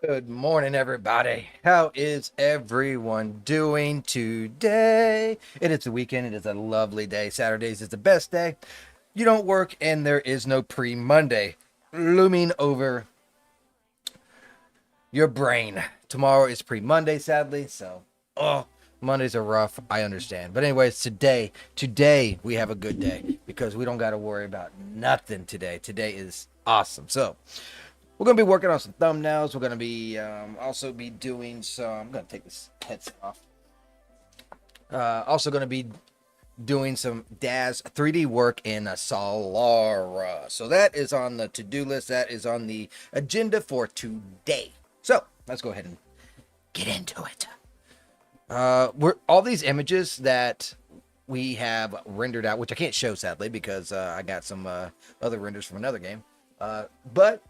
Good morning, everybody. How is everyone doing today? It is the weekend. It is a lovely day. Saturdays is the best day. You don't work, and there is no pre Monday looming over your brain. Tomorrow is pre Monday, sadly. So, Mondays are rough. I understand. But, anyways, today we have a good day because we don't got to worry about nothing today. Today is awesome. So, we're going to be working on some thumbnails. We're going to be also be doing some... I'm going to take this headset off. Also going to be doing some Daz3D work in Selara. So that is on the to-do list. That is on the agenda for today. So let's go ahead and get into it. We're all these images that we have rendered out, which I can't show sadly because I got some other renders from another game. But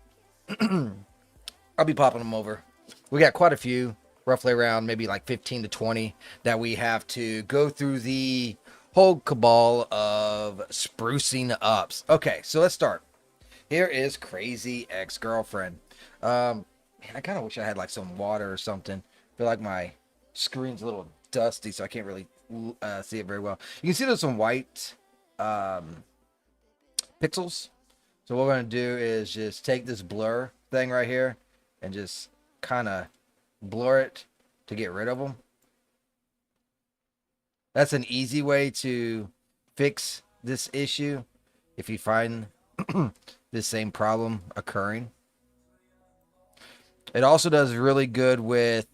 I'll be popping them over. We got quite a few, roughly around maybe like 15 to 20 that we have to go through the whole cabal of sprucing ups. Okay, so let's start. Here is Crazy Ex-Girlfriend. Man, I kind of wish I had like some water or something. I feel like my screen's a little dusty, so I can't really see it very well. You can see there's some white pixels. So what we're going to do is just take this blur thing right here and just kind of blur it to get rid of them. That's an easy way to fix this issue if you find this same problem occurring. It also does really good with,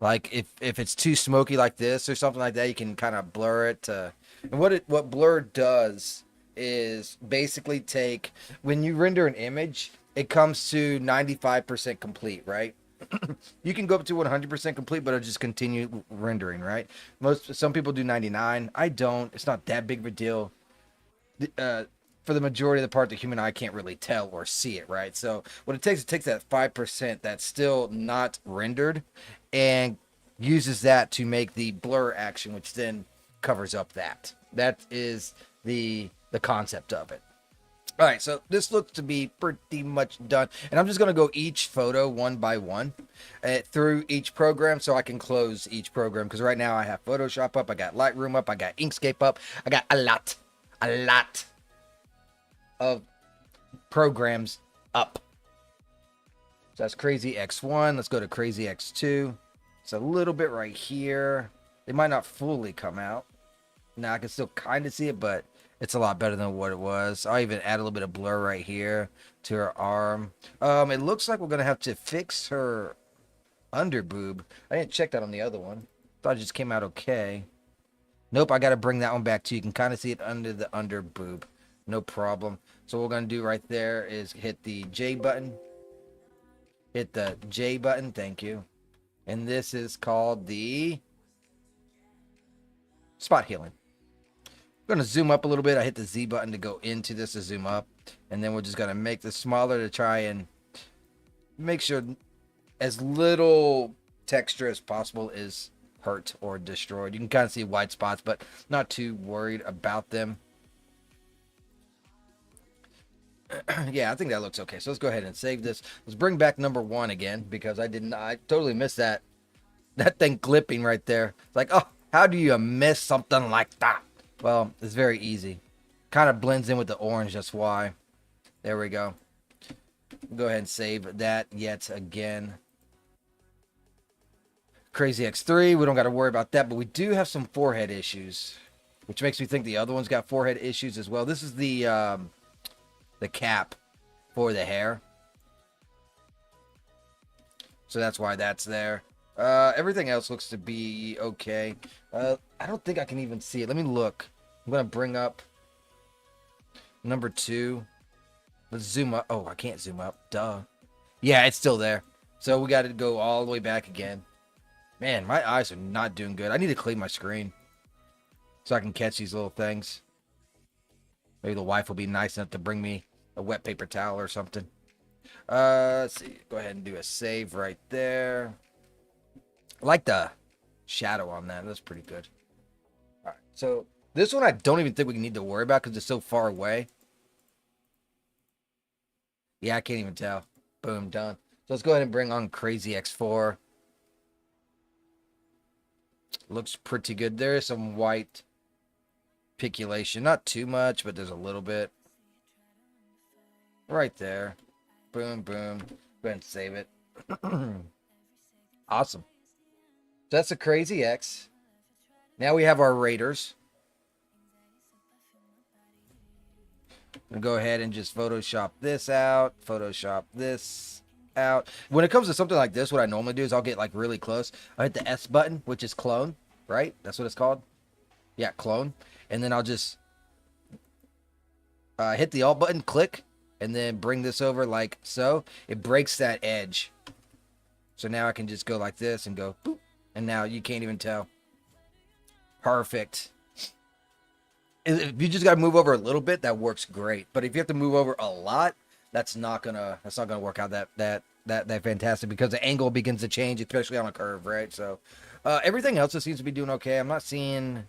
like, if it's too smoky like this or something like that, you can kind of blur it. And what blur does is basically take, when you render an image, it comes to 95% complete, right? You can go up to 100% complete, but it'll just continue rendering, right? Some people do 99. I don't. It's not that big of a deal. For the majority of the part, the human eye can't really tell or see it, right? So what it takes that 5% that's still not rendered and uses that to make the blur action, which then covers up that. That is the concept of it. All right, so this looks to be pretty much done. And I'm just going to go each photo one by one through each program so I can close each program. Because right now I have Photoshop up, I got Lightroom up, I got Inkscape up. I got a lot of programs up. So that's Crazy X1. Let's go to Crazy X2. It's a little bit right here. They might not fully come out. Now I can still kind of see it, but it's a lot better than what it was. I'll even add a little bit of blur right here to her arm. It looks like we're going to have to fix her under boob. I didn't check that on the other one. Thought it just came out okay. Nope, I got to bring that one back too. You can kind of see it under the under boob. No problem. So what we're going to do right there is hit the J button. Hit the J button. Thank you. And this is called the spot healing. I'm going to zoom up a little bit. I hit the Z button to go into this to zoom up. And then we're just going to make this smaller to try and make sure as little texture as possible is hurt or destroyed. You can kind of see white spots, but not too worried about them. Yeah, I think that looks okay. So let's go ahead and save this. Let's bring back number 1 again, because I totally missed that thing clipping right there. It's like, oh, how do you miss something like that? Well, it's very easy. Kind of blends in with the orange, that's why. There we go. Go ahead and save that yet again. Crazy X3, we don't got to worry about that, but we do have some forehead issues, which makes me think the other one's got forehead issues as well. This is the cap for the hair. So that's why that's there. Everything else looks to be okay. I don't think I can even see it. Let me look. I'm going to bring up number 2. Let's zoom up. Oh, I can't zoom up. Duh. Yeah, it's still there. So we got to go all the way back again. Man, my eyes are not doing good. I need to clean my screen so I can catch these little things. Maybe the wife will be nice enough to bring me a wet paper towel or something. Let's see. Go ahead and do a save right there. I like the shadow on that. That's pretty good. All right. So this one I don't even think we need to worry about because it's so far away. Yeah, I can't even tell. Boom, done. So let's go ahead and bring on Crazy X4. Looks pretty good. There is some white piculation. Not too much, but there's a little bit. Right there. Boom, boom. Go ahead and save it. Awesome. So that's a Crazy X. Now we have our Raiders. I'm going to go ahead and just Photoshop this out. Photoshop this out. When it comes to something like this, what I normally do is I'll get like really close. I'll hit the S button, which is clone, right? That's what it's called. Yeah, clone. And then I'll just hit the Alt button, click, and then bring this over like so. It breaks that edge. So now I can just go like this and go boop. And now you can't even tell. Perfect. If you just got to move over a little bit, that works great. But if you have to move over a lot, that's not gonna work out that fantastic, because the angle begins to change, especially on a curve, right? So everything else seems to be doing okay. I'm not seeing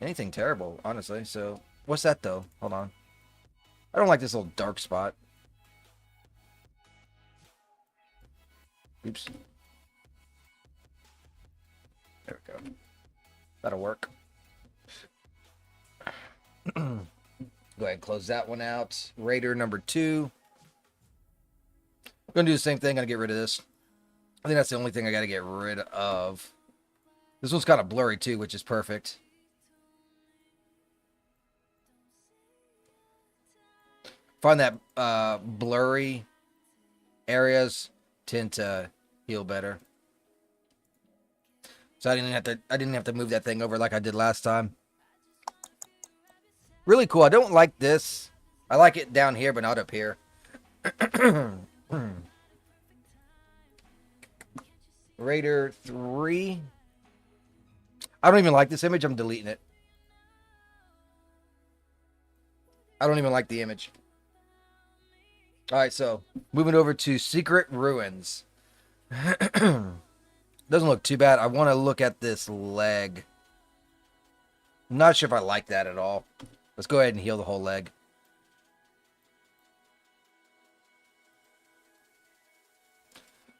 anything terrible, honestly. So what's that though? Hold on. I don't like this little dark spot. Oops. There we go. That'll work. Go ahead and close that one out. Raider number 2. I'm going to do the same thing. I'm going to get rid of this. I think that's the only thing I got to get rid of. This one's kind of blurry too, which is perfect. Find that blurry areas tend to heal better. So I didn't have to move that thing over like I did last time. Really cool. I don't like this. I like it down here, but not up here. Raider 3. I don't even like this image. I'm deleting it. I don't even like the image. Alright, so moving over to Secret Ruins. Doesn't look too bad. I want to look at this leg. I'm not sure if I like that at all. Let's go ahead and heal the whole leg.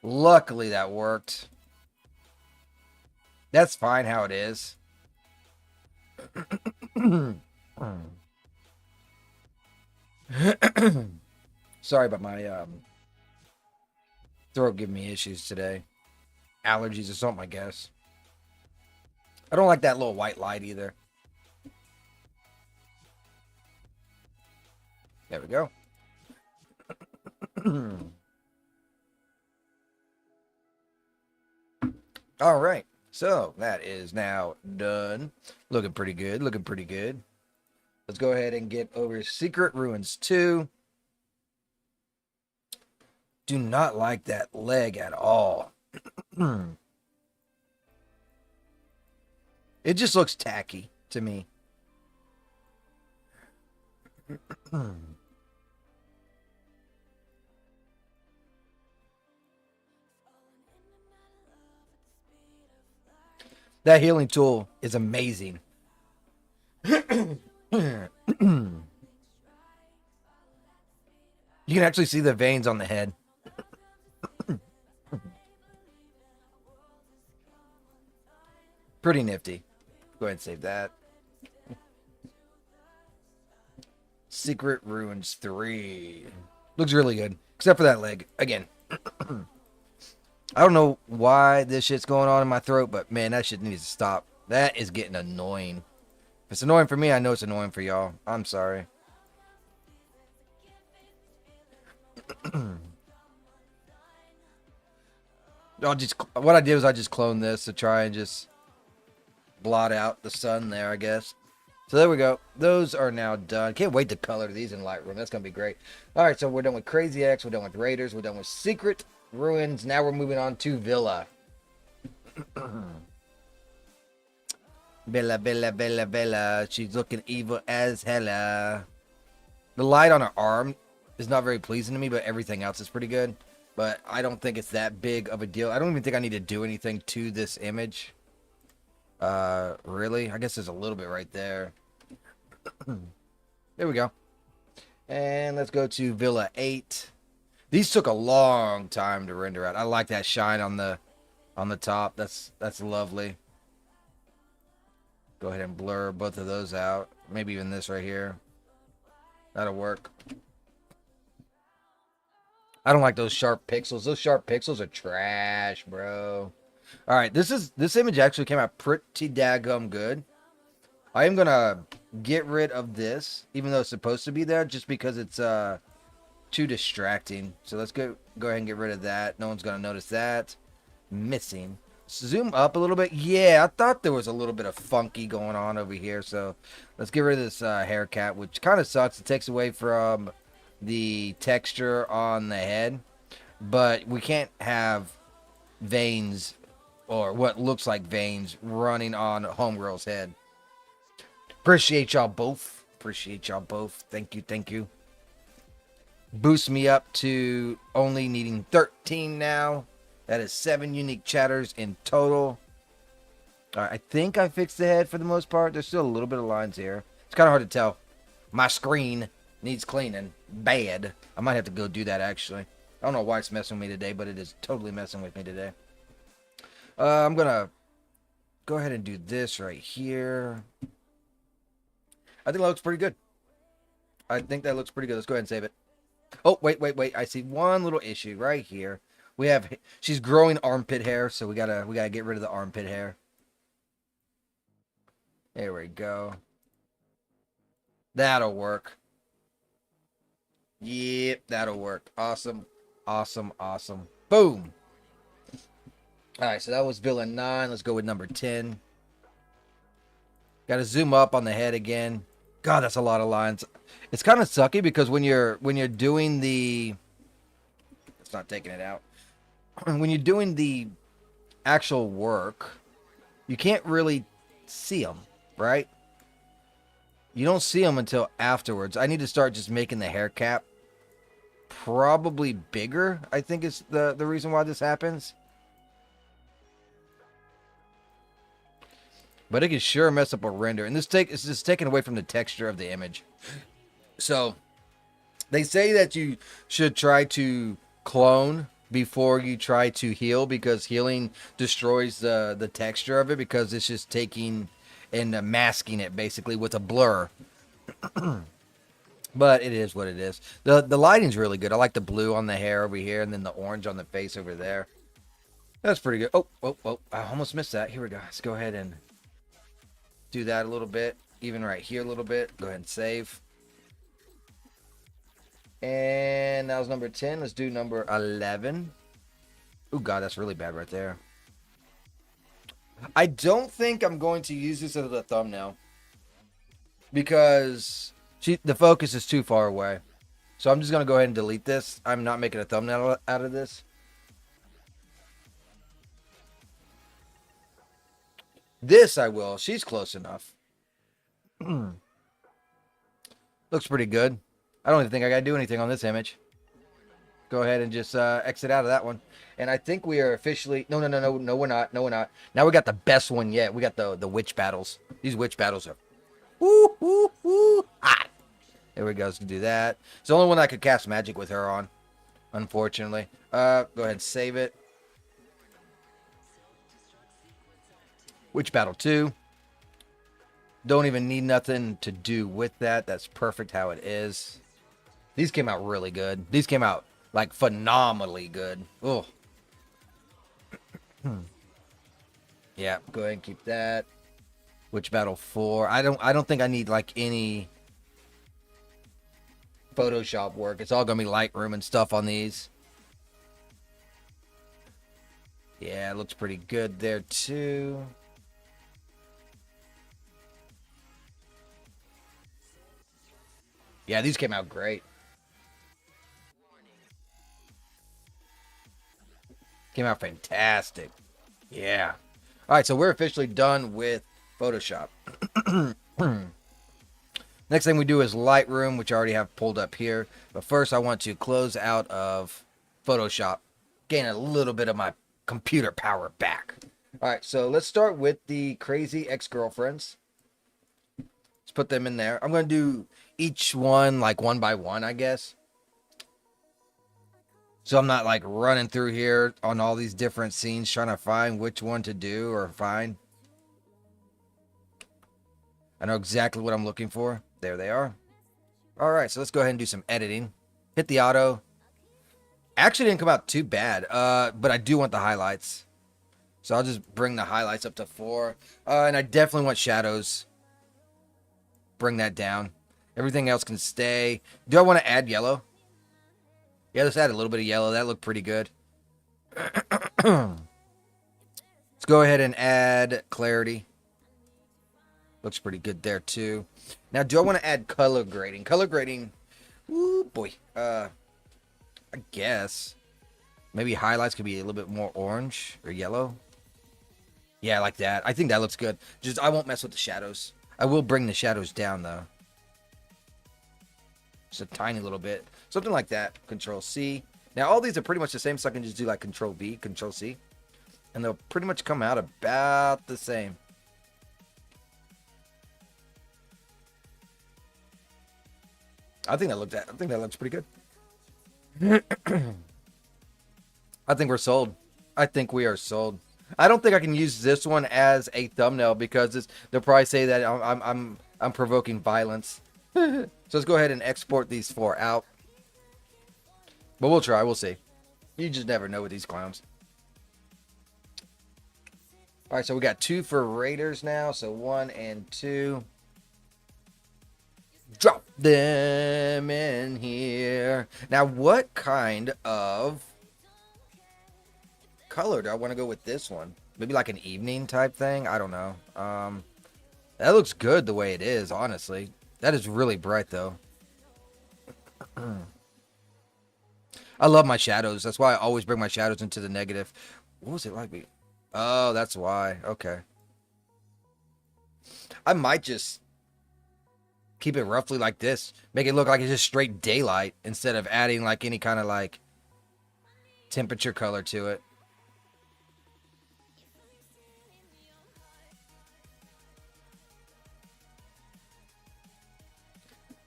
Luckily that worked. That's fine how it is. Sorry about my throat giving me issues today. Allergies or something, I guess. I don't like that little white light either. There we go. All right. So that is now done. Looking pretty good. Looking pretty good. Let's go ahead and get over Secret Ruins 2. Do not like that leg at all. It just looks tacky to me. That healing tool is amazing. You can actually see the veins on the head. Pretty nifty. Go ahead and save that. Secret Ruins 3. Looks really good. Except for that leg. Again. I don't know why this shit's going on in my throat, but man, that shit needs to stop. That is getting annoying. If it's annoying for me, I know it's annoying for y'all. I'm sorry. What I did was I just cloned this to try and just blot out the sun there, I guess. So there we go. Those are now done. Can't wait to color these in Lightroom. That's going to be great. All right, so we're done with Crazy X. We're done with Raiders. We're done with Secret Ruins. Now we're moving on to Villa. Bella. She's looking evil as hella. The light on her arm is not very pleasing to me, but everything else is pretty good. But I don't think it's that big of a deal. I don't even think I need to do anything to this image. Really? I guess there's a little bit right there. There we go. And let's go to Villa 8. These took a long time to render out. I like that shine on the top. That's lovely. Go ahead and blur both of those out. Maybe even this right here. That'll work. I don't like those sharp pixels. Those sharp pixels are trash, bro. All right, this image actually came out pretty daggum good. I am gonna get rid of this, even though it's supposed to be there, just because it's too distracting. So let's go ahead and get rid of that. No one's gonna notice that. Missing. Zoom up a little bit. Yeah, I thought there was a little bit of funky going on over here. So let's get rid of this haircut, which kind of sucks. It takes away from the texture on the head, but we can't have veins or what looks like veins running on Homegirl's head. Appreciate y'all both. Thank you. Boost me up to only needing 13 now. That is 7 unique chatters in total. All right, I think I fixed the head for the most part. There's still a little bit of lines here. It's kind of hard to tell. My screen needs cleaning bad. I might have to go do that, actually. I don't know why it's messing with me today, but it is totally messing with me today. I'm going to go ahead and do this right here. I think that looks pretty good. Let's go ahead and save it. Oh, wait. I see one little issue right here. she's growing armpit hair, so we gotta get rid of the armpit hair. There we go. That'll work. Yep, that'll work. Awesome. Awesome. Awesome. Boom. Alright, so that was villain 9. Let's go with number 10. Gotta zoom up on the head again. God, that's a lot of lines. It's kind of sucky because when you're doing the... It's not taking it out. When you're doing the actual work, you can't really see them, right? You don't see them until afterwards. I need to start just making the hair cap probably bigger, I think is the reason why this happens. But it can sure mess up a render. And it's just taken away from the texture of the image. So, they say that you should try to clone before you try to heal, because healing destroys the texture of it, because it's just taking and masking it basically with a blur. But it is what it is. The lighting's really good. I like the blue on the hair over here, and then the orange on the face over there. That's pretty good. Oh, I almost missed that. Here we go. Let's go ahead and do that a little bit. Even right here a little bit. Go ahead and save. And that was number 10. Let's do number 11. Oh, God, that's really bad right there. I don't think I'm going to use this as a thumbnail, because the focus is too far away. So I'm just going to go ahead and delete this. I'm not making a thumbnail out of this. This I will. She's close enough. Looks pretty good. I don't even think I got to do anything on this image. Go ahead and just exit out of that one. And I think we are officially... No, we're not. No, we're not. Now we got the best one yet. We got the witch battles. These witch battles are... Woo, woo, woo, hot. There we go. Let's do that. It's the only one I could cast magic with her on, unfortunately. Go ahead and save it. Witch battle 2. Don't even need nothing to do with that. That's perfect how it is. These came out really good. These came out like phenomenally good. Oh. Yeah, go ahead and keep that. Witch battle 4. I don't think I need like any Photoshop work. It's all gonna be Lightroom and stuff on these. Yeah, it looks pretty good there too. Yeah, these came out great. Came out fantastic. Yeah. All right, so we're officially done with Photoshop. Next thing we do is Lightroom, which I already have pulled up here. But first, I want to close out of Photoshop, gain a little bit of my computer power back. All right, so let's start with the crazy ex-girlfriends. Let's put them in there. I'm going to do each one like one by one, I guess. So I'm not like running through here on all these different scenes trying to find which one to do or find. I know exactly what I'm looking for. There they are. All right, so let's go ahead and do some editing. Hit the auto. Actually didn't come out too bad, but I do want the highlights. So I'll just bring the highlights up to 4. And I definitely want shadows. Bring that down. Everything else can stay. Do I want to add yellow? Yeah, let's add a little bit of yellow. That looked pretty good. Let's go ahead and add clarity. Looks pretty good there too. Now, do I want to add color grading? Color grading, ooh boy. I guess maybe highlights could be a little bit more orange or yellow. Yeah, I like that. I think that looks good. Just I won't mess with the shadows. I will bring the shadows down though. Just a tiny little bit. Something like that. Control C. Now all these are pretty much the same, so I can just do like Control V, Control C. And they'll pretty much come out about the same. I think that looks pretty good. I think we're sold. I think we are sold. I don't think I can use this one as a thumbnail because they'll probably say that I'm provoking violence. So let's go ahead and export these 4 out. But we'll try. We'll see. You just never know with these clowns. All right, so we got 2 for Raiders now. So 1 and 2. Drop them in here. Now, what kind of color do I want to go with this one? Maybe like an evening type thing? I don't know. That looks good the way it is, honestly. That is really bright, though. I love my shadows. That's why I always bring my shadows into the negative. What was it like? Oh, that's why. Okay. I might just keep it roughly like this. Make it look like it's just straight daylight instead of adding like any kind of like temperature color to it.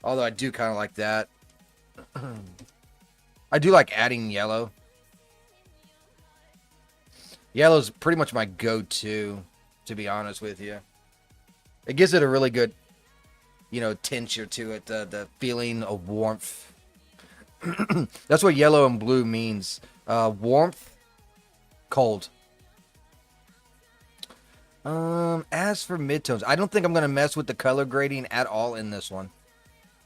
Although I do kind of like that. I do like adding yellow. Yellow's pretty much my go-to, to be honest with you. It gives it a really good, tincture to it. The feeling of warmth. That's what yellow and blue means. Warmth, cold. As for midtones, I don't think I'm going to mess with the color grading at all in this one.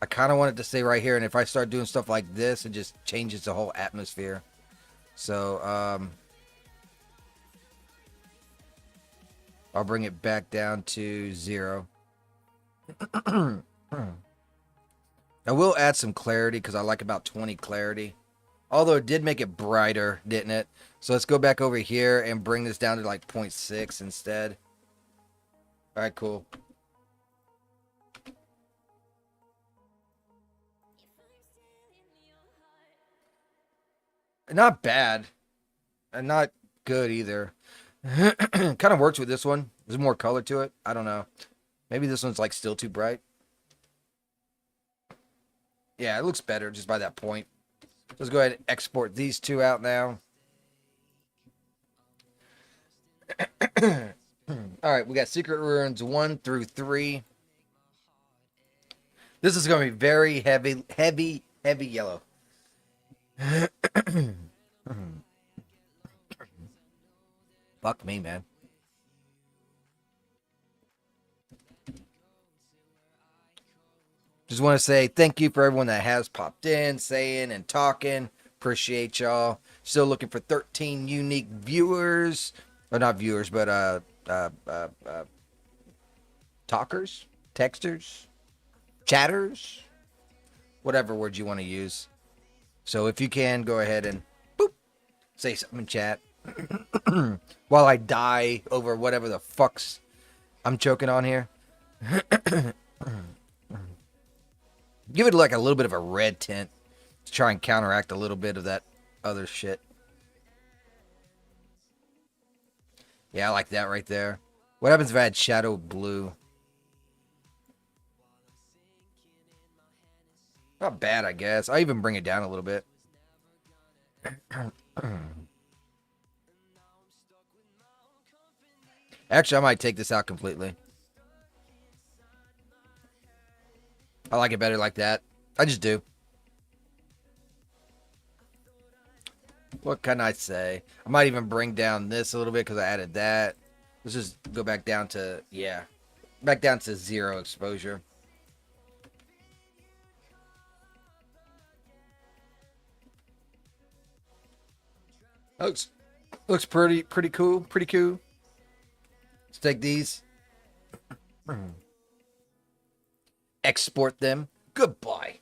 I kind of want it to stay right here, and if I start doing stuff like this, it just changes the whole atmosphere. So, I'll bring it back down to 0. I will add some clarity because I like about 20 clarity. Although it did make it brighter, didn't it? So let's go back over here and bring this down to like 0.6 instead. All right, cool. Not bad. And not good either. Kind of works with this one. There's more color to it. I don't know. Maybe this one's like still too bright. Yeah, it looks better just by that point. Let's go ahead and export these 2 out now. All right, we got Secret Ruins 1 through 3. This is going to be very heavy yellow. Fuck me, man. Just want to say thank you for everyone that has popped in, saying and talking. Appreciate y'all. Still looking for 13 unique viewers. Or not viewers, but talkers, texters, chatters, whatever word you want to use. So if you can, go ahead and boop, say something in chat while I die over whatever the fucks I'm choking on here. Give it like a little bit of a red tint to try and counteract a little bit of that other shit. Yeah, I like that right there. What happens if I had shadow blue? Not bad, I guess. I'll even bring it down a little bit. Actually, I might take this out completely. I like it better like that. I just do. What can I say? I might even bring down this a little bit because I added that. Let's just go back down to, yeah. Back down to 0 exposure. Looks pretty cool. Pretty cool. Let's take these. Export them. Goodbye.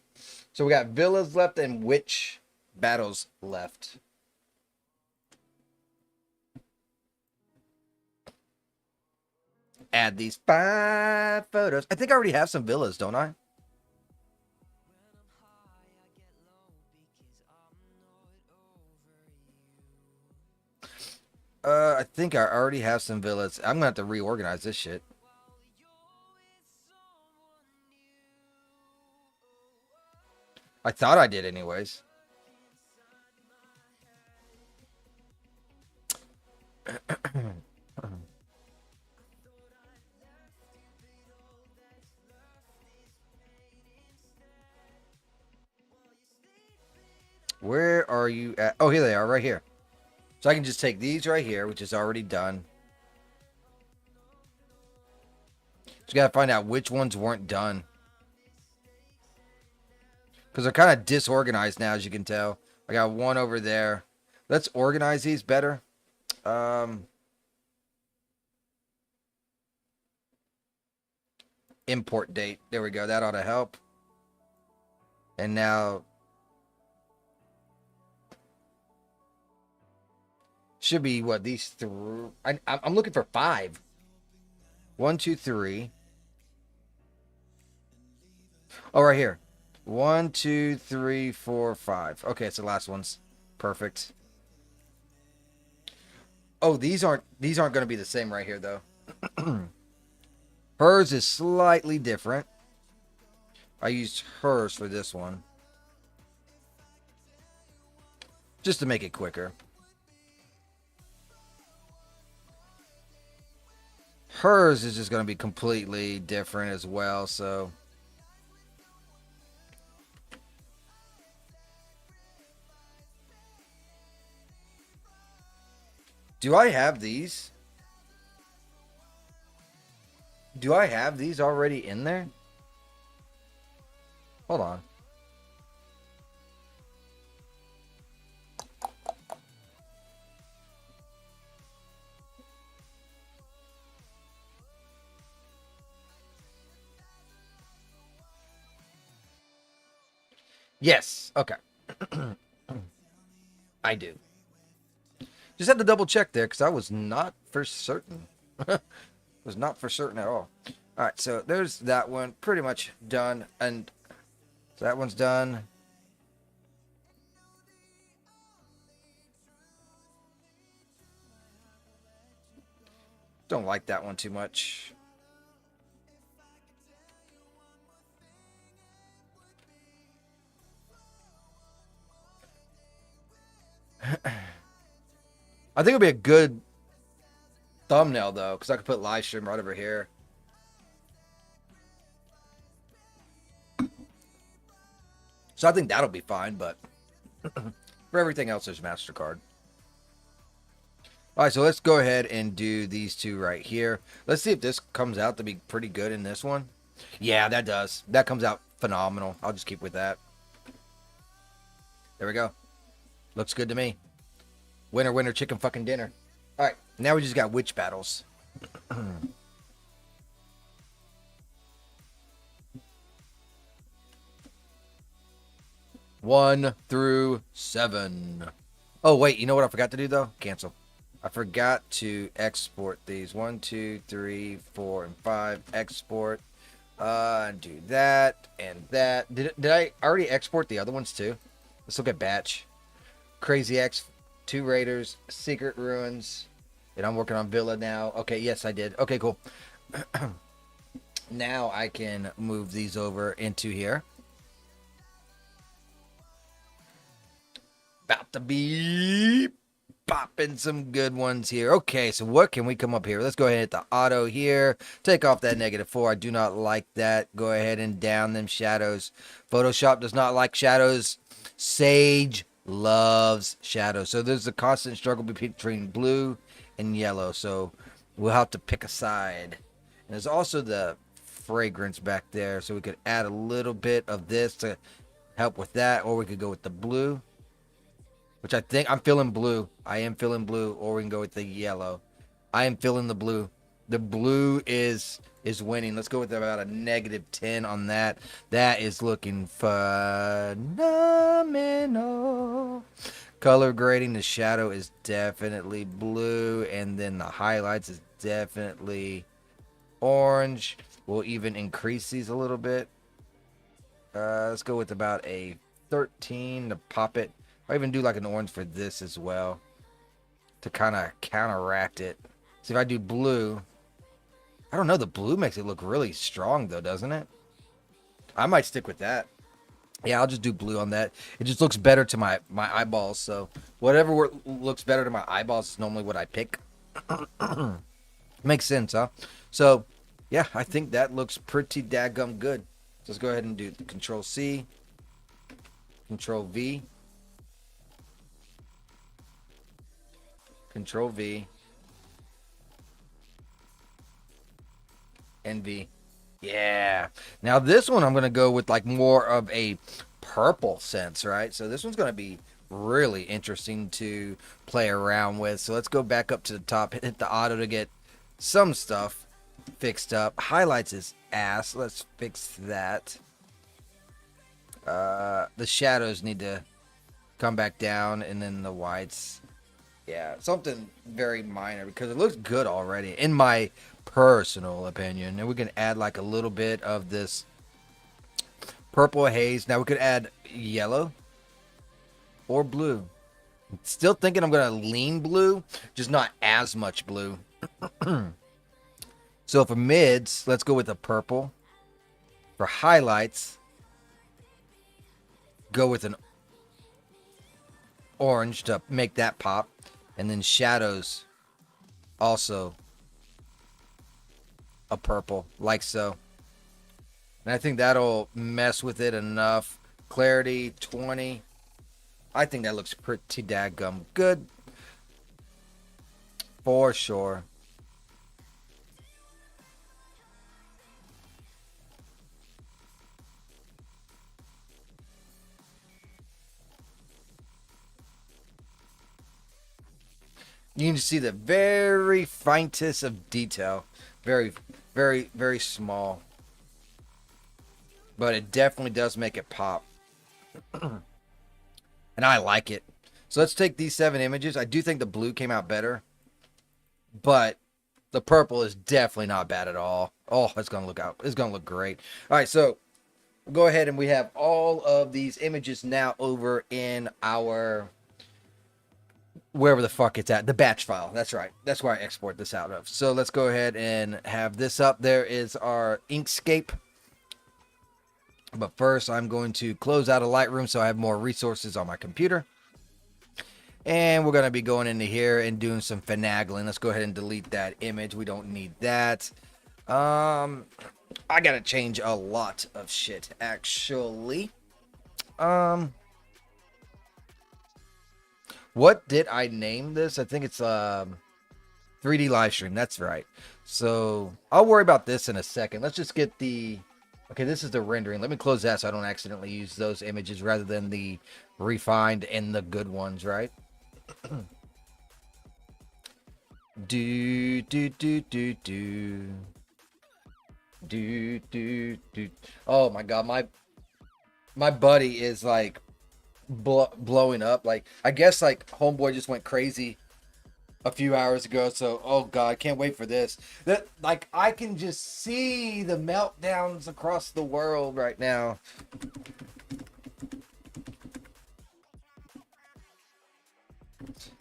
So we got villas left and witch battles left. Add these 5 photos. I think I already have some villas, don't I? I think I already have some villas. I'm gonna have to reorganize this shit. I thought I did anyways. Where are you at? Oh, here they are, right here. So I can just take these right here, which is already done. Just got to find out which ones weren't done. Because they're kind of disorganized now, as you can tell. I got one over there. Let's organize these better. Import date. There we go. That ought to help. And now should be what these three. I'm looking for 5. 1, 2, 3. Oh, right here. 1, 2, 3, 4, 5. Okay, it's the last ones. Perfect. Oh, these aren't going to be the same right here though. Hers is slightly different. I used hers for this one. Just to make it quicker. Hers is just going to be completely different as well, so. Do I have these? Do I have these already in there? Hold on. Yes. Okay. I do. Just had to double check there because I was not for certain. Was not for certain at all. All right, so there's that one pretty much done, and so that one's done. Don't like that one too much. I think it'll be a good thumbnail though, because I could put live stream right over here. So I think that'll be fine, but for everything else, there's MasterCard. All right, so let's go ahead and do these two right here. Let's see if this comes out to be pretty good in this one. Yeah, that does. That comes out phenomenal. I'll just keep with that. There we go. Looks good to me. Winner, winner, chicken fucking dinner. All right, now we just got witch battles. 1 through 7. Oh, wait, you know what I forgot to do, though? Cancel. I forgot to export these. 1, 2, 3, 4, and 5. Export. Do that and that. Did I already export the other ones, too? Let's look at batch. Crazy X, 2 Raiders, Secret Ruins. And I'm working on Villa now. Okay, yes, I did. Okay, cool. Now I can move these over into here. About to be popping some good ones here. Okay, so what can we come up here? Let's go ahead and hit the auto here. Take off that -4. I do not like that. Go ahead and down them shadows. Photoshop does not like shadows. Sage loves shadows. So there's a constant struggle between blue and yellow. So we'll have to pick a side. And there's also the fragrance back there. So we could add a little bit of this to help with that. Or we could go with the blue. Which I think I'm feeling blue. I am feeling blue. Or we can go with the yellow. I am feeling the blue. The blue is winning. Let's go with about a -10 on that. That is looking phenomenal. Color grading, the shadow is definitely blue. And then the highlights is definitely orange. We'll even increase these a little bit. Let's go with about a 13 to pop it. I'll even do like an orange for this as well to kind of counteract it. See if I do blue. I don't know. The blue makes it look really strong though, doesn't it? I might stick with that. Yeah, I'll just do blue on that. It just looks better to my eyeballs. So whatever looks better to my eyeballs is normally what I pick. Makes sense, huh? So yeah, I think that looks pretty daggum good. So let's go ahead and do Control C, Control V. Control V. And V. Yeah. Now this one I'm going to go with like more of a purple sense, right? So this one's going to be really interesting to play around with. So let's go back up to the top, hit the auto to get some stuff fixed up. Highlights is ass. Let's fix that. The shadows need to come back down, and then the whites. Yeah, something very minor because it looks good already, in my personal opinion. And we can add like a little bit of this purple haze. Now we could add yellow or blue. Still thinking I'm going to lean blue, just not as much blue. So for mids, let's go with the purple. For highlights, go with an orange to make that pop. And then shadows, also a purple, like so. And I think that'll mess with it enough. Clarity, 20. I think that looks pretty daggum good. For sure. You can see the very finest of detail. Very, very, very small. But it definitely does make it pop. And I like it. So let's take these 7 images. I do think the blue came out better. But the purple is definitely not bad at all. Oh, it's going to look out. It's going to look great. All right, so we'll go ahead and we have all of these images now over in our... wherever the fuck it's at, the batch file. That's right. That's where I export this out of. So let's go ahead and have this up. There is our Inkscape. But first, I'm going to close out of Lightroom so I have more resources on my computer. And we're going to be going into here and doing some finagling. Let's go ahead and delete that image. We don't need that. I got to change a lot of shit, actually. What did I name this? I think it's 3D live stream. That's right. So I'll worry about this in a second. Let's just get the... Okay, this is the rendering. Let me close that so I don't accidentally use those images rather than the refined and the good ones, right? do, do, do, do, do. Do, do, do. Oh my god, my buddy is like blowing up. Like, I guess like homeboy just went crazy a few hours ago, so oh god, I can't wait for this. That, like, I can just see the meltdowns across the world right now.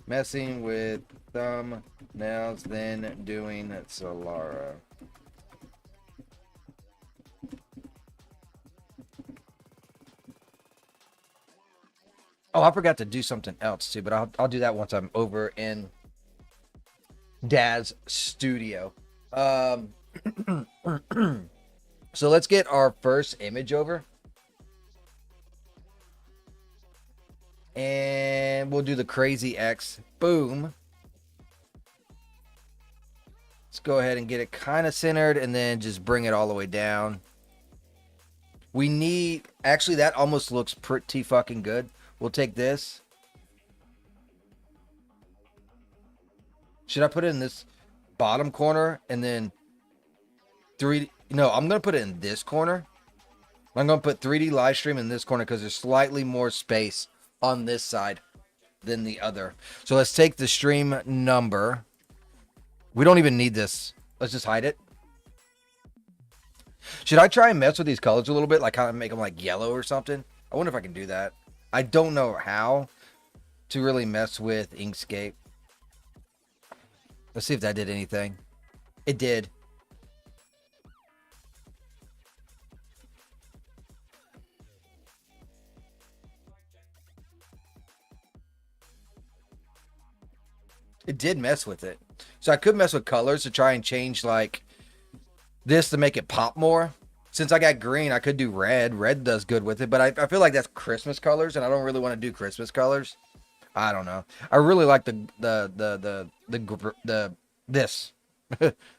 Messing with thumbnails, then doing Selara. Oh, I forgot to do something else too, but I'll do that once I'm over in Daz Studio. So let's get our first image over. And we'll do the crazy X. Boom. Let's go ahead and get it kind of centered and then just bring it all the way down. We need... Actually, that almost looks pretty fucking good. We'll take this. Should I put it in this bottom corner and then 3D? No, I'm going to put it in this corner. I'm going to put 3D live stream in this corner because there's slightly more space on this side than the other. So let's take the stream number. We don't even need this. Let's just hide it. Should I try and mess with these colors a little bit? Like kind of make them like yellow or something? I wonder if I can do that. I don't know how to really mess with Inkscape. Let's see if that did anything. It did. It did mess with it. So I could mess with colors to try and change like this to make it pop more. Since I got green, I could do red. Red does good with it, but I feel like that's Christmas colors, and I don't really want to do Christmas colors. I don't know. I really like the this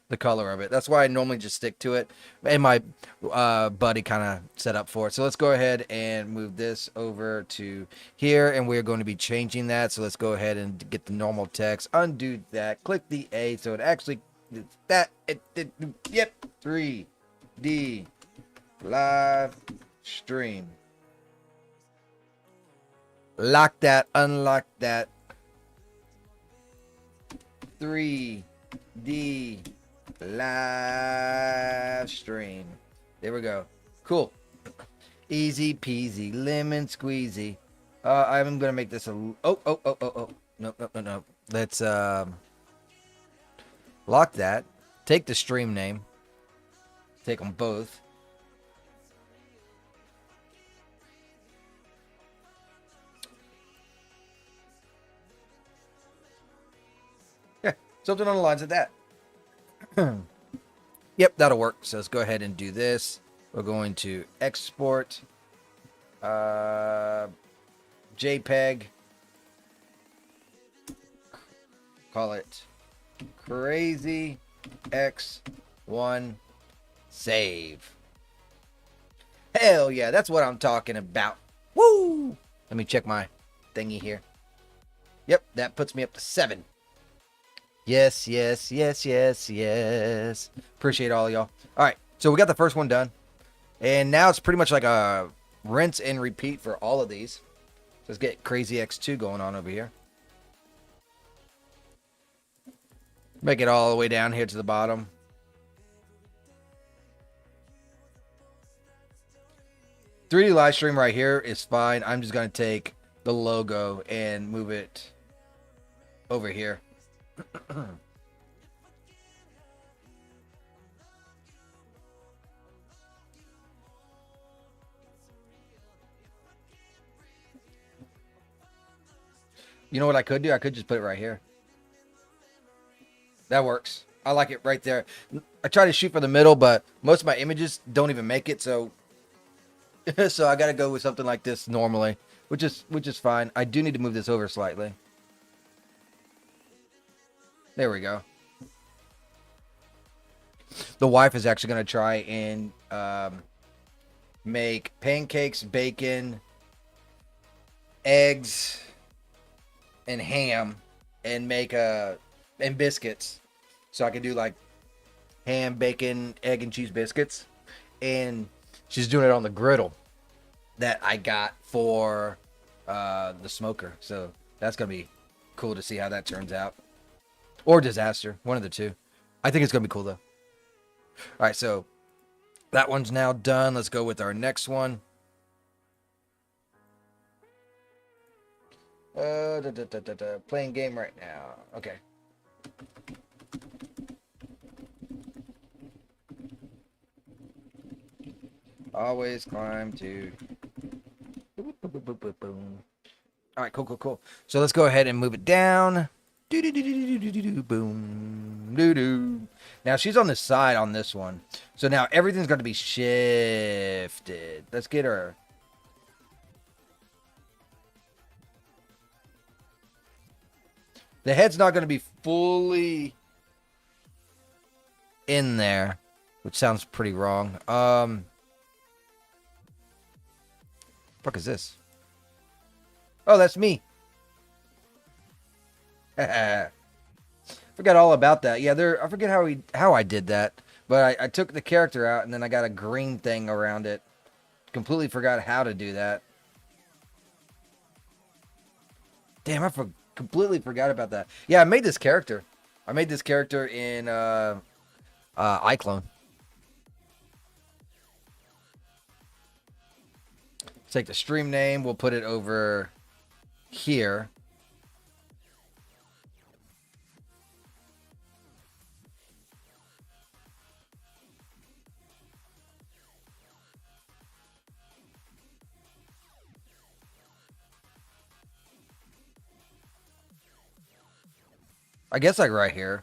the color of it. That's why I normally just stick to it. And my buddy kind of set up for it. So let's go ahead and move this over to here, and we're going to be changing that. So let's go ahead and get the normal text. Undo that. Click the A, so it actually yep. 3D live stream. Lock that. Unlock that. 3D live stream. There we go. Cool. Easy peasy lemon squeezy. I'm gonna make this a no. Let's lock that. Take the stream name. Take them both. Yeah, something on the lines of that. Yep, that'll work. So let's go ahead and do this. We're going to export JPEG. Call it Crazy X1 Save. Hell yeah, that's what I'm talking about. Woo! Let me check my thingy here. Yep, that puts me up to 7. Yes. Appreciate all y'all. All right, so we got the first one done. And now it's pretty much like a rinse and repeat for all of these. So let's get Crazy X2 going on over here. Make it all the way down here to the bottom. .3D live stream right here is fine. I'm just going to take the logo and move it over here. You know what I could do? I could just put it right here. That works. I like it right there. I try to shoot for the middle, but most of my images don't even make it, so so I got to go with something like this normally, which is fine. I do need to move this over slightly. There we go. The wife is actually going to try and make pancakes, bacon, eggs, and ham, and make and biscuits. So I can do like ham, bacon, egg, and cheese biscuits. And she's doing it on the griddle that I got for the smoker. So that's going to be cool to see how that turns out. Or disaster. One of the two. I think it's going to be cool, though. All right, so that one's now done. Let's go with our next one. Playing game right now. Okay. Always climb to... All right, cool. So let's go ahead and move it down. Boom. Now she's on the side on this one. So now everything's going to be shifted. Let's get her. The head's not going to be fully in there, which sounds pretty wrong. Fuck is this? Oh, that's me. Forgot all about that. Yeah, I forget how I did that, but I took the character out and then I got a green thing around it. Completely forgot how to do that. Damn, completely forgot about that. Yeah, I made this character. I made this character in iClone. Take the stream name. We'll put it over here. I guess like right here.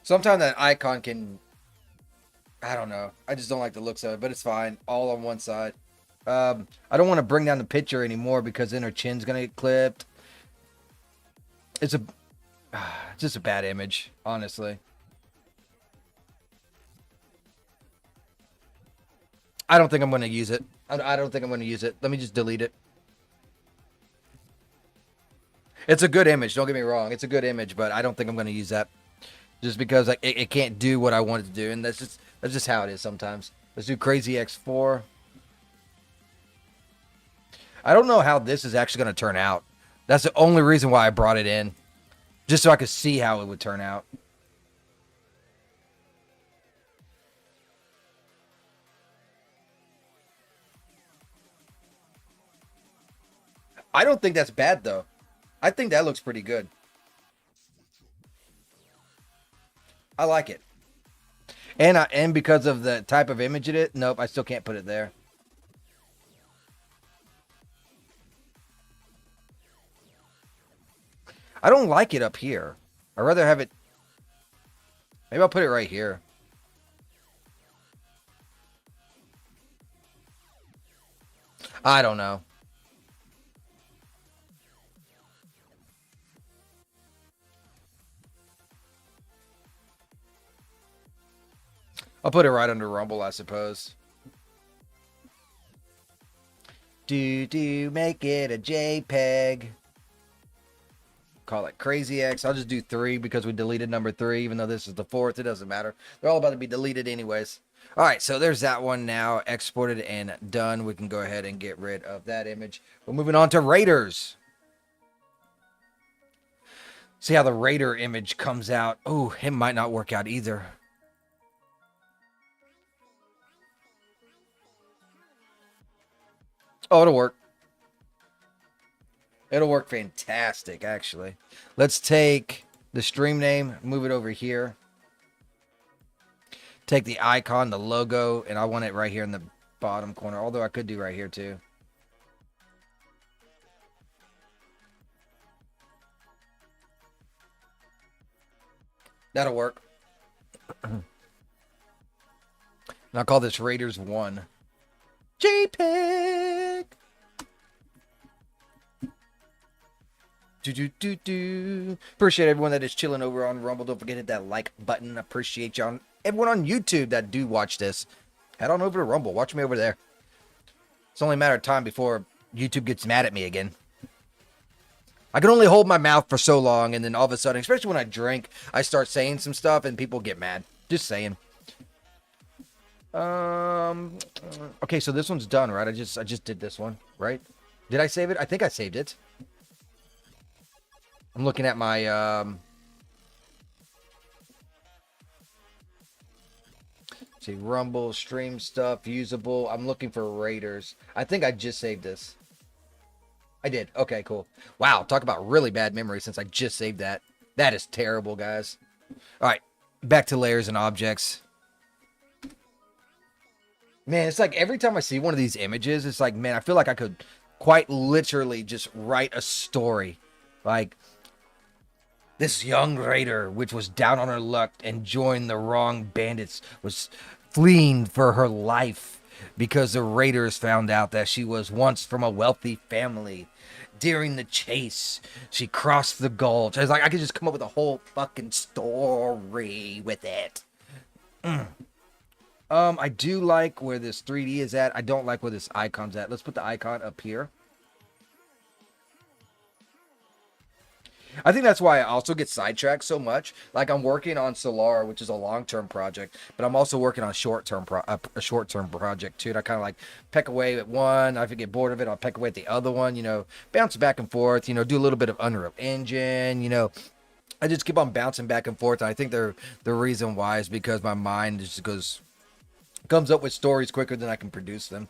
Sometimes that icon can... I don't know. I just don't like the looks of it, but it's fine. All on one side. I don't want to bring down the picture anymore because then her chin's gonna get clipped. It's a, it's just a bad image, honestly. I don't think I'm gonna use it. I don't think I'm gonna use it. Let me just delete it. It's a good image. Don't get me wrong. It's a good image, but I don't think I'm gonna use that just because it can't do what I want it to do, and that's just how it is sometimes. Let's do Crazy X4. I don't know how this is actually going to turn out. That's the only reason why I brought it in. Just so I could see how it would turn out. I don't think that's bad, though. I think that looks pretty good. I like it. And because of the type of image it is, nope, I still can't put it there. I don't like it up here. I'd rather have it... Maybe I'll put it right here. I don't know. I'll put it right under Rumble, I suppose. Do make it a JPEG. Call it Crazy X. I'll just do 3 because we deleted number 3, even though this is the 4th. It doesn't matter. They're all about to be deleted anyways. All right, so there's that one now exported and done. We can go ahead and get rid of that image. We're moving on to Raiders. See how the Raider image comes out. Oh, it might not work out either. Oh, it'll work. It'll work fantastic, actually. Let's take the stream name, move it over here. Take the icon, the logo, and I want it right here in the bottom corner. Although I could do right here, too. That'll work. And I'll call this Raiders 1. JPEG! Appreciate everyone that is chilling over on Rumble. Don't forget to hit that like button. Appreciate y'all. Everyone on YouTube that do watch this, head on over to Rumble. Watch me over there. It's only a matter of time before YouTube gets mad at me again. I can only hold my mouth for so long, and then all of a sudden, especially when I drink, I start saying some stuff, and people get mad. Just saying. Okay, so this one's done, right? I just did this one, right? Did I save it? I think I saved it. I'm looking at my see, Rumble, stream stuff, usable. I'm looking for Raiders. I think I just saved this. I did. Okay, cool. Wow, talk about really bad memory since I just saved that. That is terrible, guys. All right, back to layers and objects. Man, it's like every time I see one of these images, it's like, man, I feel like I could quite literally just write a story. Like, this young raider, which was down on her luck and joined the wrong bandits, was fleeing for her life because the raiders found out that she was once from a wealthy family. During the chase, she crossed the gulch. I was like, I could just come up with a whole fucking story with it. I do like where this 3D is at. I don't like where this icon's at. Let's put the icon up here. I think that's why I also get sidetracked so much. Like, I'm working on Selara, which is a long-term project, but I'm also working on a short-term project too. And I kind of like peck away at one. If I get bored of it, I'll peck away at the other one. You know, bounce back and forth. You know, do a little bit of Unreal Engine. You know, I just keep on bouncing back and forth. And I think the reason why is because my mind just comes up with stories quicker than I can produce them.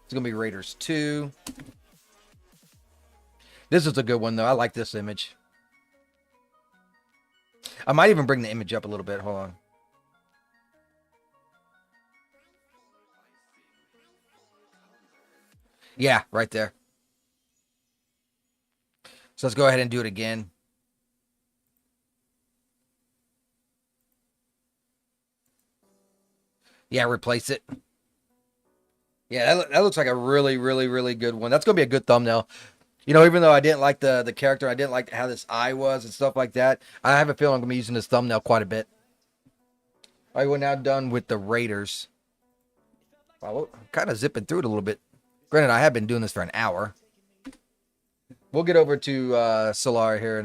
It's gonna be Raiders 2. This is a good one, though. I like this image. I might even bring the image up a little bit. Hold on. Yeah, right there. So let's go ahead and do it again. Yeah, replace it. Yeah, that looks like a really, really, really good one. That's gonna be a good thumbnail. Even though I didn't like the character, I didn't like how this eye was and stuff like that. I have a feeling I'm gonna be using this thumbnail quite a bit. All right, we're now done with the Raiders. Wow, I'm kind of zipping through it a little bit. Granted, I have been doing this for an hour. We'll get over to Selara here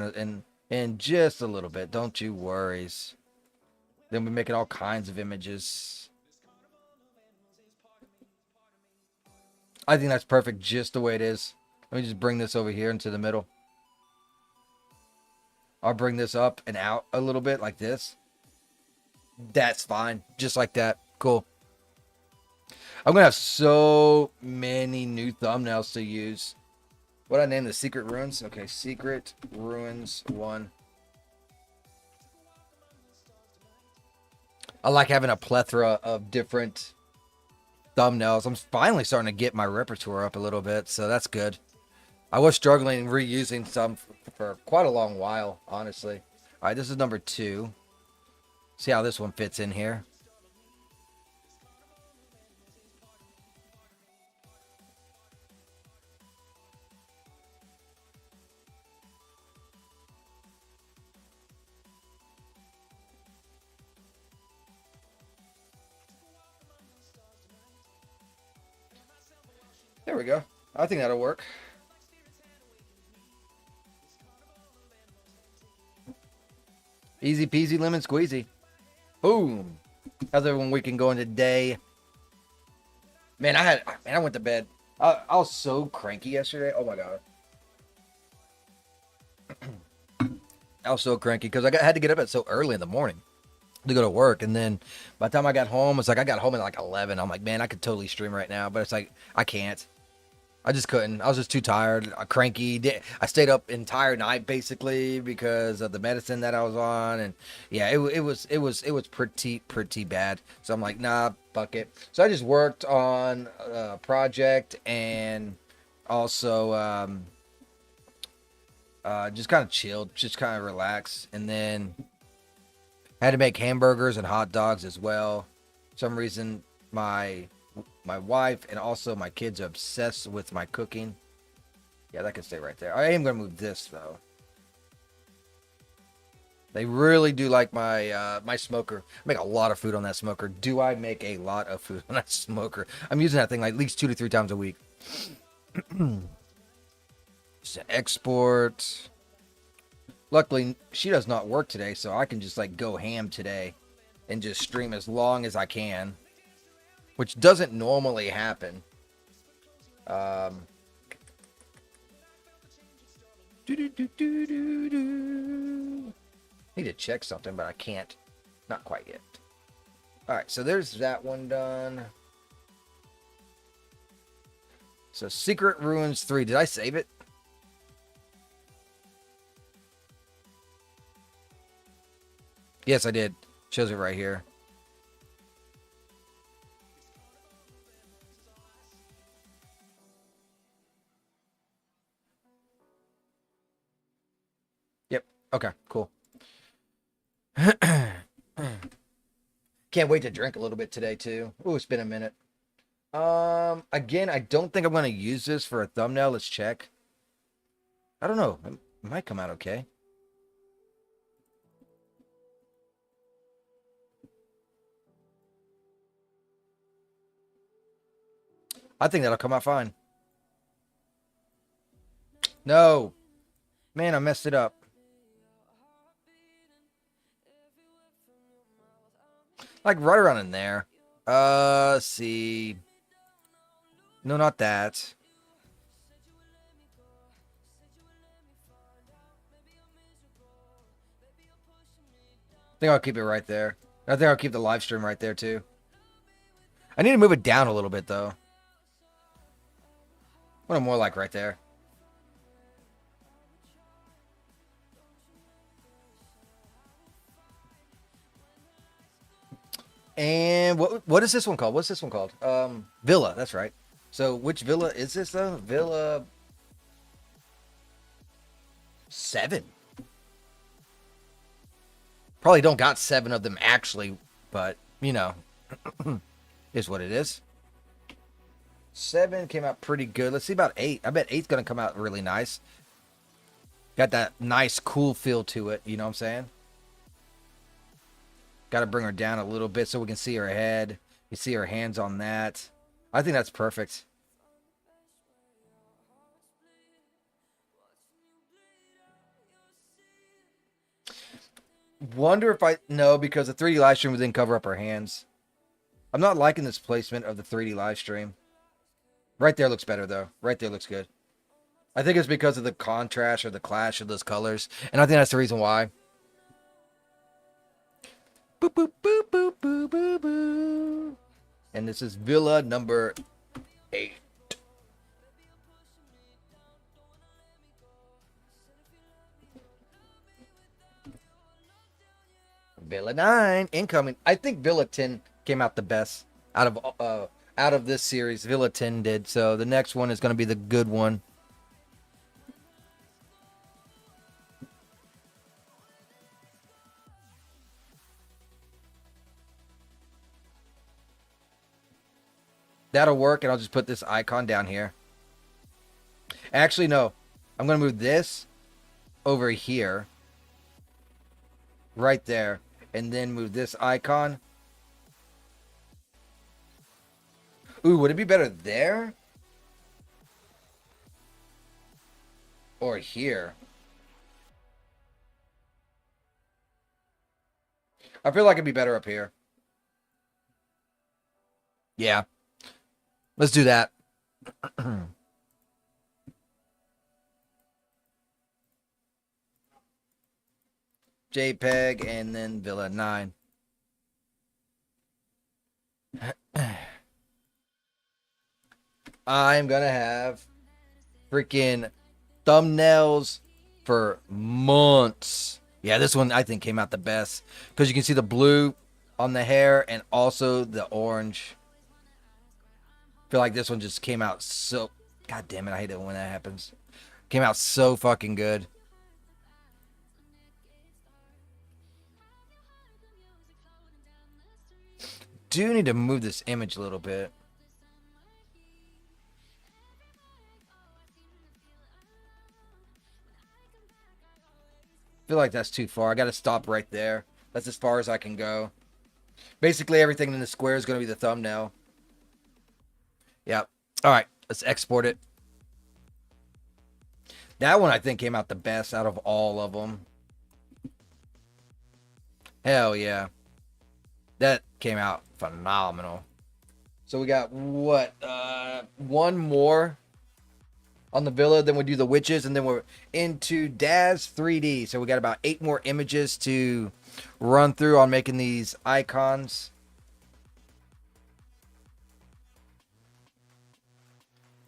in just a little bit. Don't you worries. Then we're making all kinds of images. I think that's perfect just the way it is. Let me just bring this over here into the middle. I'll bring this up and out a little bit like this. That's fine. Just like that. Cool. I'm going to have so many new thumbnails to use. What I name the Secret Ruins? Okay, Secret Ruins 1. I like having a plethora of different thumbnails. I'm finally starting to get my repertoire up a little bit, so that's good. I was struggling reusing some for quite a long while, honestly. All right, this is number 2. See how this one fits in here. There we go. I think that'll work. Easy peasy lemon squeezy. Boom. How's everyone weekend going today? Man, I went to bed. I was so cranky yesterday. Oh my god. I was so cranky because had to get up at so early in the morning to go to work, and then by the time I got home, it's like I got home at like 11. I'm like, man, I could totally stream right now, but it's like I can't. I just couldn't. I was just too tired, cranky. I stayed up entire night basically because of the medicine that I was on, and yeah, it was pretty bad. So I'm like, nah, fuck it. So I just worked on a project and also just kind of chilled, just kind of relaxed, and then had to make hamburgers and hot dogs as well. For some reason, my wife and also my kids are obsessed with my cooking. Yeah, that can stay right there. I am going to move this, though. They really do like my my smoker. I make a lot of food on that smoker. Do I make a lot of food on that smoker? I'm using that thing like at least 2 to 3 times a week. Just an export. Luckily, she does not work today, so I can just like go ham today and just stream as long as I can, which doesn't normally happen. Need to check something, but I can't. Not quite yet. All right, so there's that one done. So Secret Ruins 3. Did I save it? Yes, I did. Shows it right here. Yep. Okay, cool. Can't wait to drink a little bit today too. Oh, it's been a minute. Again, I don't think I'm going to use this for a thumbnail. Let's check. I don't know. It might come out okay. I think that'll come out fine. No. Man, I messed it up. Like right around in there. Let's see. No, not that. I think I'll keep it right there. I think I'll keep the live stream right there too. I need to move it down a little bit though. What I'm more like right there. And what is this one called? What's this one called? Villa, that's right. So which villa is this though? Villa 7. Probably don't got 7 of them actually, but you know, is what it is. 7 came out pretty good. Let's see about 8. I bet 8's going to come out really nice. Got that nice, cool feel to it. You know what I'm saying? Got to bring her down a little bit so we can see her head. You see her hands on that. I think that's perfect. Wonder if no, because the 3D live stream didn't cover up her hands. I'm not liking this placement of the 3D live stream. Right there looks better, though. Right there looks good. I think it's because of the contrast or the clash of those colors. And I think that's the reason why. Boop, boop, boop, boop, boop, boop, boop. And this is Villa number 8. Villa 9 incoming. I think Villa 10 came out the best out of this series. Villa 10 did. So the next one is going to be the good one. That'll work, and I'll just put this icon down here. Actually, no. I'm going to move this over here. Right there. And then move this icon. Ooh, would it be better there? Or here? I feel like it'd be better up here. Yeah. Let's do that. JPEG and then Villa 9. I'm going to have freaking thumbnails for months. Yeah, this one I think came out the best because you can see the blue on the hair and also the orange. I feel like this one just came out so... God damn it, I hate it when that happens. Came out so fucking good. Do need to move this image a little bit. I feel like that's too far. I got to stop right there. That's as far as I can go. Basically, everything in the square is going to be the thumbnail. Yep. All right, let's export it. That one I think came out the best out of all of them. Hell yeah. That came out phenomenal. So we got what? One more on the Villa, then we do the witches, and then we're into Daz3D. So we got about 8 more images to run through on making these icons.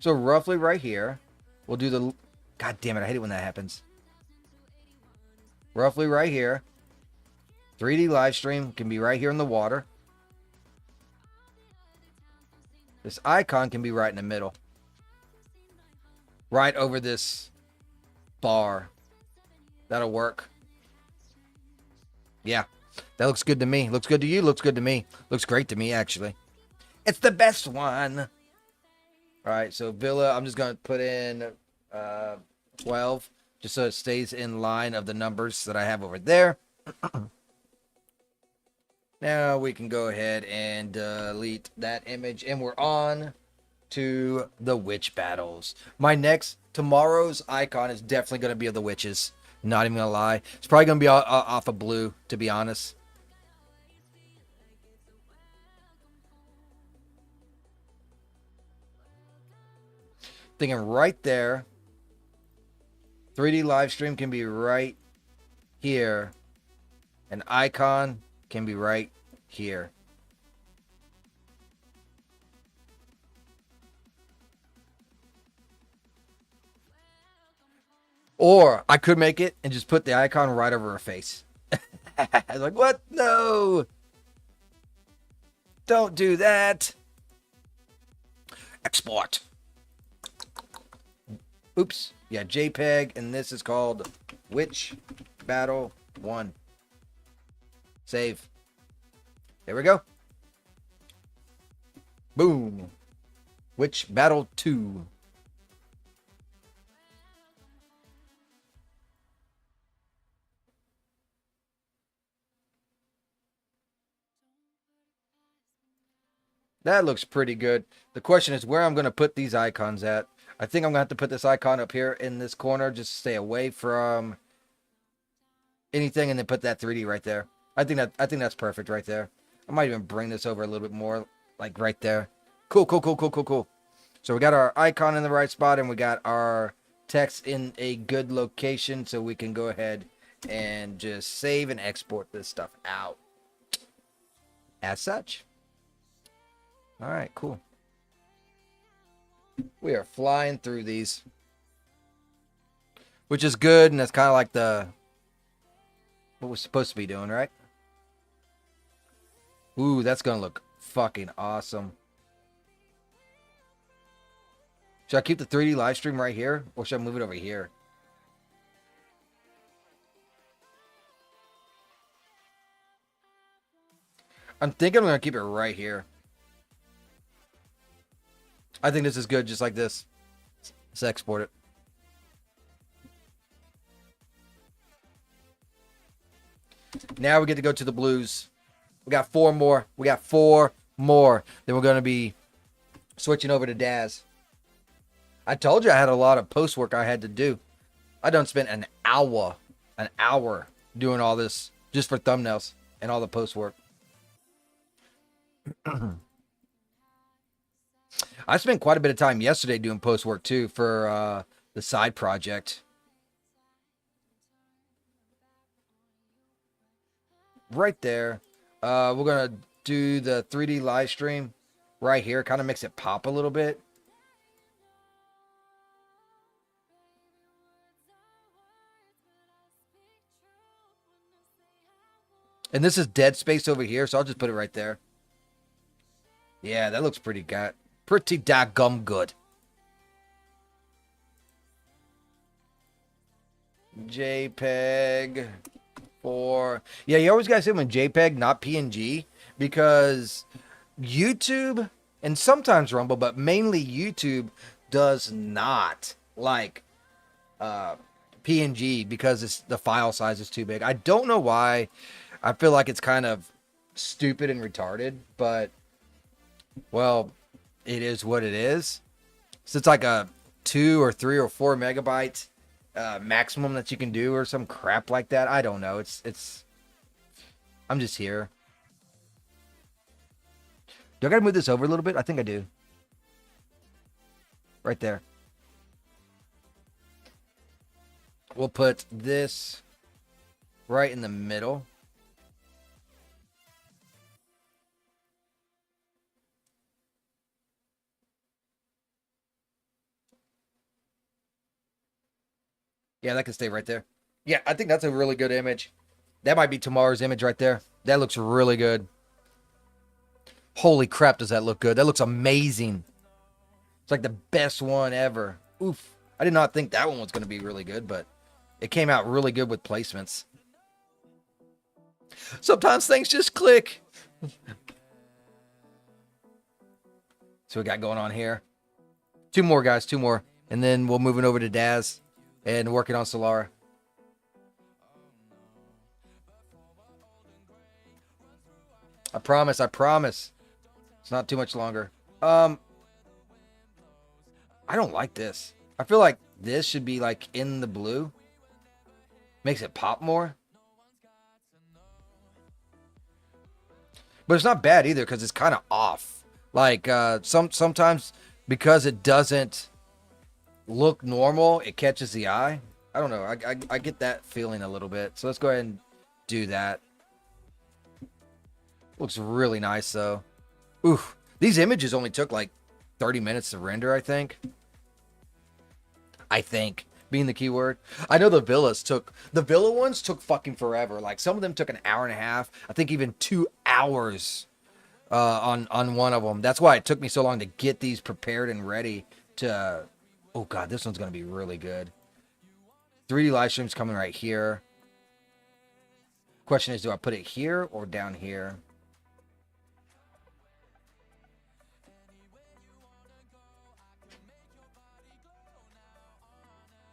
So roughly right here, we'll do the... God damn it, I hate it when that happens. Roughly right here. 3D live stream can be right here in the water. This icon can be right in the middle. Right over this bar. That'll work. Yeah, that looks good to me. Looks good to you, looks good to me. Looks great to me, actually. It's the best one. All right, so Villa, I'm just going to put in 12, just so it stays in line of the numbers that I have over there. Now we can go ahead and delete that image, and we're on to the witch battles. Tomorrow's icon is definitely going to be of the witches. Not even going to lie. It's probably going to be off of blue, to be honest. Thinking right there. 3D live stream can be right here. An icon can be right here. Or I could make it and just put the icon right over her face. I was like, what? No. Don't do that. Export. Oops. Yeah, JPEG. And this is called Witch Battle 1. Save. There we go. Boom. Which battle 2? That looks pretty good. The question is where I'm going to put these icons at. I think I'm going to have to put this icon up here in this corner just to stay away from anything, and then put that 3D right there. I think that's perfect right there. I might even bring this over a little bit more, like right there. Cool, cool, cool, cool, cool, cool. So we got our icon in the right spot, and we got our text in a good location, so we can go ahead and just save and export this stuff out as such. All right, cool. We are flying through these, which is good, and that's kind of like what we're supposed to be doing, right? Ooh, that's gonna look fucking awesome. Should I keep the 3D live stream right here, or should I move it over here? I'm thinking I'm gonna keep it right here. I think this is good, just like this. Let's export it. Now we get to go to the blues. We got 4 more. We got 4 more. Then we're going to be switching over to Daz. I told you I had a lot of post work I had to do. I done spent an hour doing all this just for thumbnails and all the post work. I spent quite a bit of time yesterday doing post work too for the side project. Right there. We're going to do the 3D live stream right here. Kind of makes it pop a little bit. And this is dead space over here, so I'll just put it right there. Yeah, that looks pretty good. Pretty daggum good. JPEG for... Yeah, you always gotta say them in JPEG, not PNG, because YouTube, and sometimes Rumble, but mainly YouTube, does not like PNG because the file size is too big. I don't know why. I feel like it's kind of stupid and retarded, but, well, it is what it is. So it's like a 2 or 3 or 4 megabyte maximum that you can do, or some crap like that. I don't know. It's. I'm just here. Do I gotta move this over a little bit? I think I do. Right there. We'll put this right in the middle. Yeah, that can stay right there. Yeah, I think that's a really good image. That might be tomorrow's image right there. That looks really good. Holy crap, does that look good? That looks amazing. It's like the best one ever. Oof. I did not think that one was going to be really good, but it came out really good with placements. Sometimes things just click. So we got going on here. 2 more, guys. 2 more. And then we'll move it over to Daz and working on Selara. I promise. It's not too much longer. I don't like this. I feel like this should be like in the blue. Makes it pop more. But it's not bad either because it's kind of off. Like sometimes because it doesn't look normal, it catches the eye. I don't know. I get that feeling a little bit. So let's go ahead and do that. Looks really nice though. Oof. These images only took like 30 minutes to render, I think. Being the keyword. I know the villa ones took fucking forever. Like some of them took an hour and a half. I think even 2 hours on one of them. That's why it took me so long to get these prepared and ready to... Oh god, this one's going to be really good. 3D live stream's coming right here. Question is, do I put it here or down here?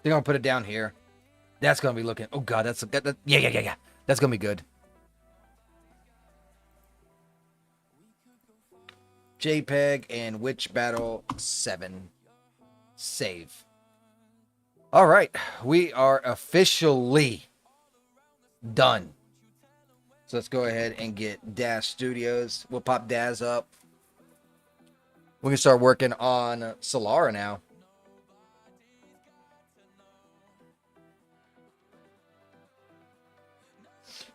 They're gonna put it down here. That's gonna be looking. Oh god, yeah. That's gonna be good. JPEG and Witch Battle 7 save. All right, we are officially done. So let's go ahead and get Daz Studios. We'll pop Daz up. We can start working on Selara now.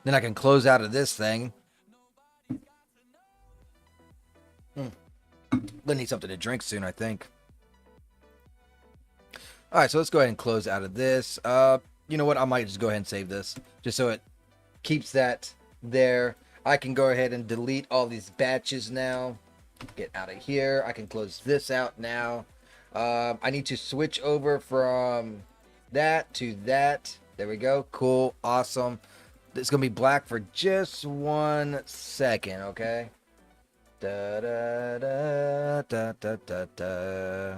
Then I can close out of this thing. Gonna need something to drink soon, I think. All right, so let's go ahead and close out of this. You know what? I might just go ahead and save this just so it keeps that there. I can go ahead and delete all these batches now. Get out of here. I can close this out now. I need to switch over from that to that. There we go. Cool. Awesome. It's going to be black for just 1 second, okay? Da, da, da, da, da, da, da.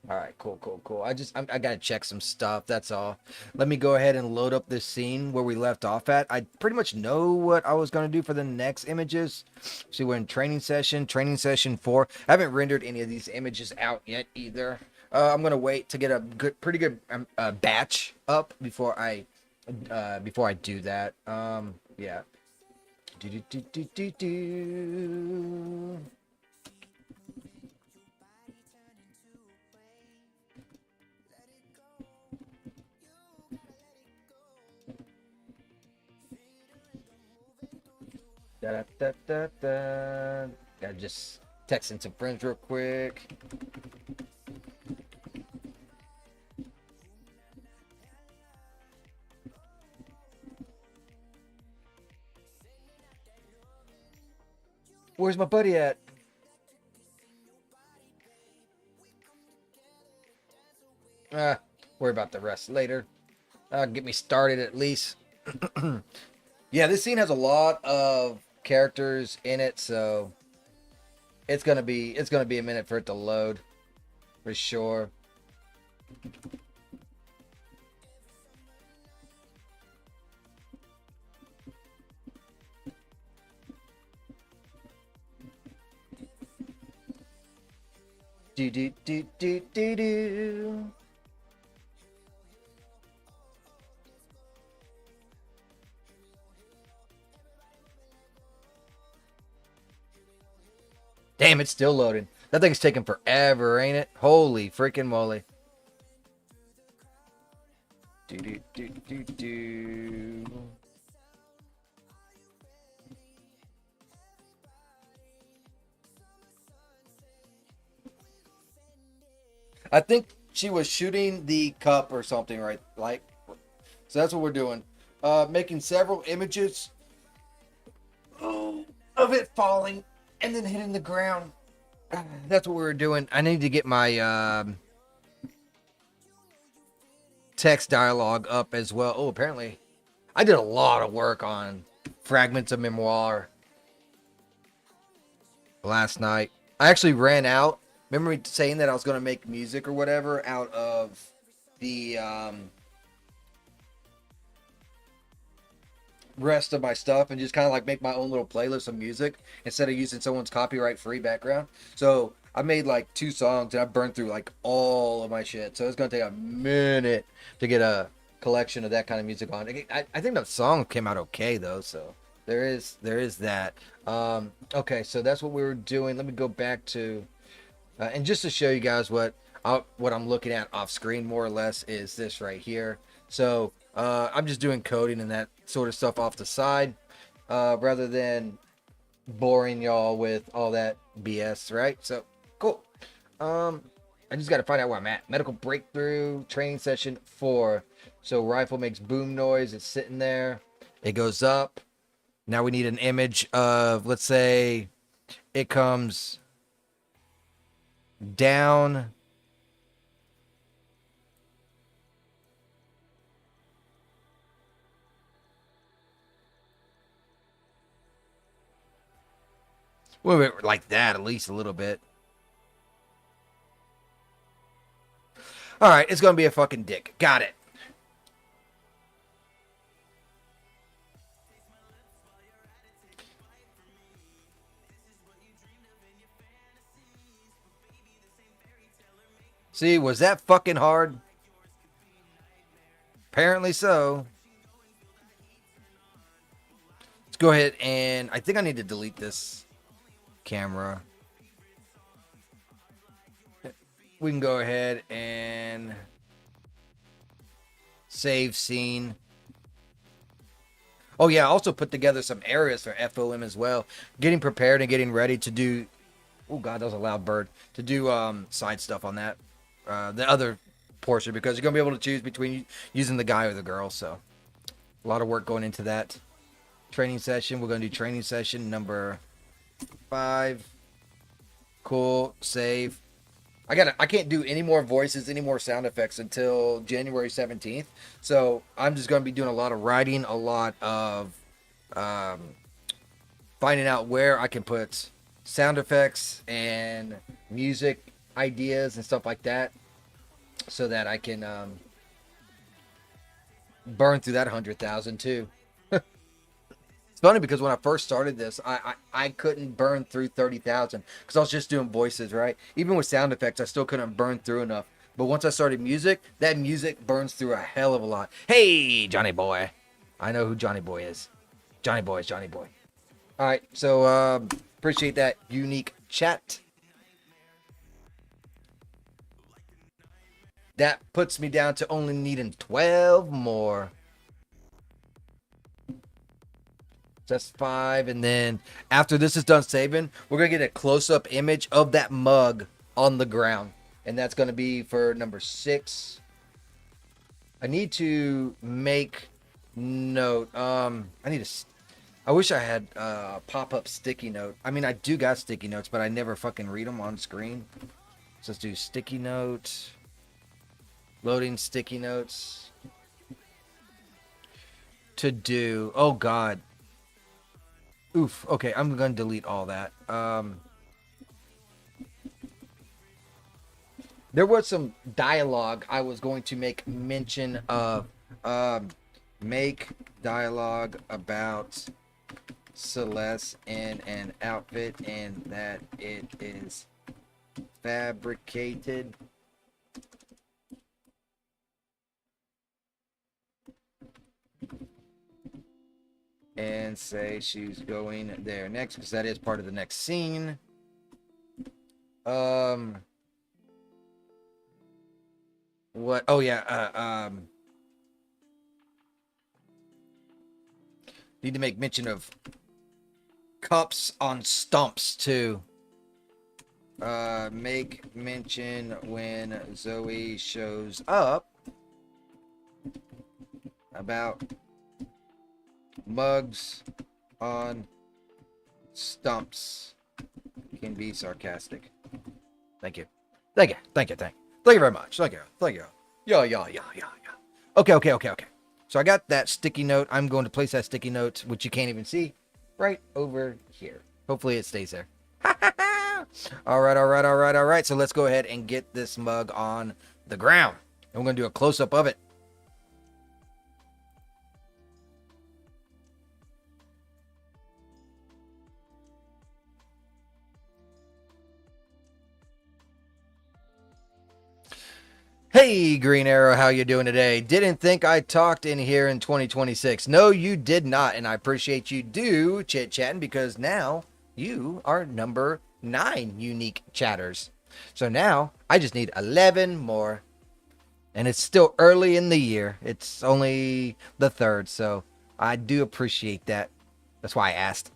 All right, cool. I gotta check some stuff. That's all. Let me go ahead and load up this scene where we left off at. I pretty much know what I was gonna do for the next images. See, we're in training session 4. I haven't rendered any of these images out yet either. I'm gonna wait to get a pretty good batch up before I do that. Yeah. Do. Gotta just texting some friends real quick. Where's my buddy at? Worry about the rest later. Get me started at least. Yeah, this scene has a lot of characters in it, so it's gonna be a minute for it to load, for sure. Do. Damn, it's still loading. That thing's taking forever, ain't it? Holy freaking moly. Do. I think she was shooting the cup or something, right? Like, so that's what we're doing. Making several images of it falling and then hitting the ground. That's what we were doing. I need to get my text dialogue up as well. Oh, apparently I did a lot of work on Fragments of Memoir last night. I actually ran out. Remember me saying that I was going to make music or whatever out of the rest of my stuff and just kind of like make my own little playlist of music instead of using someone's copyright free background. So I made like 2 songs and I burned through like all of my shit. So it's going to take a minute to get a collection of that kind of music on. I think the song came out okay though. So there is that. Okay, so that's what we were doing. Let me go back to, and just to show you guys what I'm looking at off screen more or less is this right here. So I'm just doing coding and that sort of stuff off the side, rather than boring y'all with all that BS, right? So cool. I just got to find out where I'm at. Medical breakthrough, training session 4. So rifle makes boom noise. It's sitting there. It goes up. Now we need an image of, let's say, it comes down. Well, like that, at least a little bit. All right, it's going to be a fucking dick. Got it. See, was that fucking hard? Apparently so. Let's go ahead and I think I need to delete this camera. We can go ahead and save scene. Oh yeah, I also put together some areas for FOM as well. Getting prepared and getting ready to do. Oh god, that was a loud bird. To do side stuff on that, the other portion, because you're gonna be able to choose between using the guy or the girl. So a lot of work going into that training session. We're gonna do training session number 5. Cool. Save. I can't do any more voices, any more sound effects until January 17th. So I'm just going to be doing a lot of writing, a lot of finding out where I can put sound effects and music ideas and stuff like that, so that I can burn through that 100,000 too. It's funny because when I first started this, I couldn't burn through 30,000 because I was just doing voices, right? Even with sound effects, I still couldn't burn through enough. But once I started music, that music burns through a hell of a lot. Hey, Johnny Boy. I know who Johnny Boy is. Johnny Boy is Johnny Boy. All right, so appreciate that unique chat. That puts me down to only needing 12 more. That's 5, and then after this is done saving, we're gonna get a close-up image of that mug on the ground, and that's gonna be for number 6. I need to make note. I wish I had pop-up sticky note. I mean, I do got sticky notes, but I never fucking read them on screen. So let's do sticky note. Loading sticky notes. To do. Oh God. Oof. Okay, I'm gonna delete all that. There was some dialogue I was going to make mention of. Make dialogue about Celeste in an outfit and that it is fabricated. And say she's going there next, because that is part of the next scene. What? Oh yeah. Need to make mention of cups on stumps too. Make mention when Zoe shows up about mugs on stumps. Can be sarcastic. Thank you. Thank you. Thank you. Thank you very much. Thank you. Thank you. Yeah. Okay. So I got that sticky note. I'm going to place that sticky note, which you can't even see, right over here. Hopefully it stays there. All right. So let's go ahead and get this mug on the ground. And we're going to do a close-up of it. Hey, Green Arrow, how you doing today? Didn't think I talked in here in 2026. No, you did not, and I appreciate you do chit-chatting, because now you are number 9 unique chatters. So now I just need 11 more, and it's still early in the year. It's only the 3rd, so I do appreciate that. That's why I asked.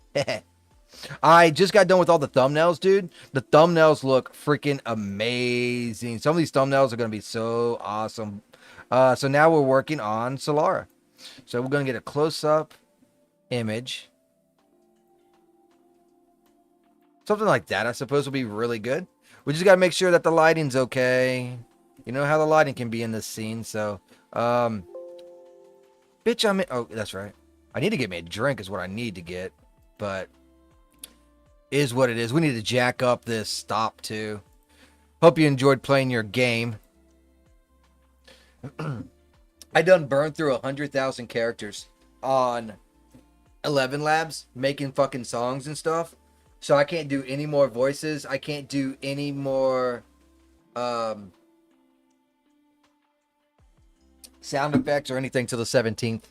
I just got done with all the thumbnails, dude. The thumbnails look freaking amazing. Some of these thumbnails are going to be so awesome. So now we're working on Selara. So we're going to get a close-up image. Something like that, I suppose, will be really good. We just got to make sure that the lighting's okay. You know how the lighting can be in this scene. So, bitch, I'm in. Oh, that's right. I need to get me a drink is what I need to get. But is what it is. We need to jack up this stop too. Hope you enjoyed playing your game. I done burned through 100,000 characters on 11 Labs making fucking songs and stuff. So I can't do any more voices. I can't do any more um, sound effects or anything till the 17th.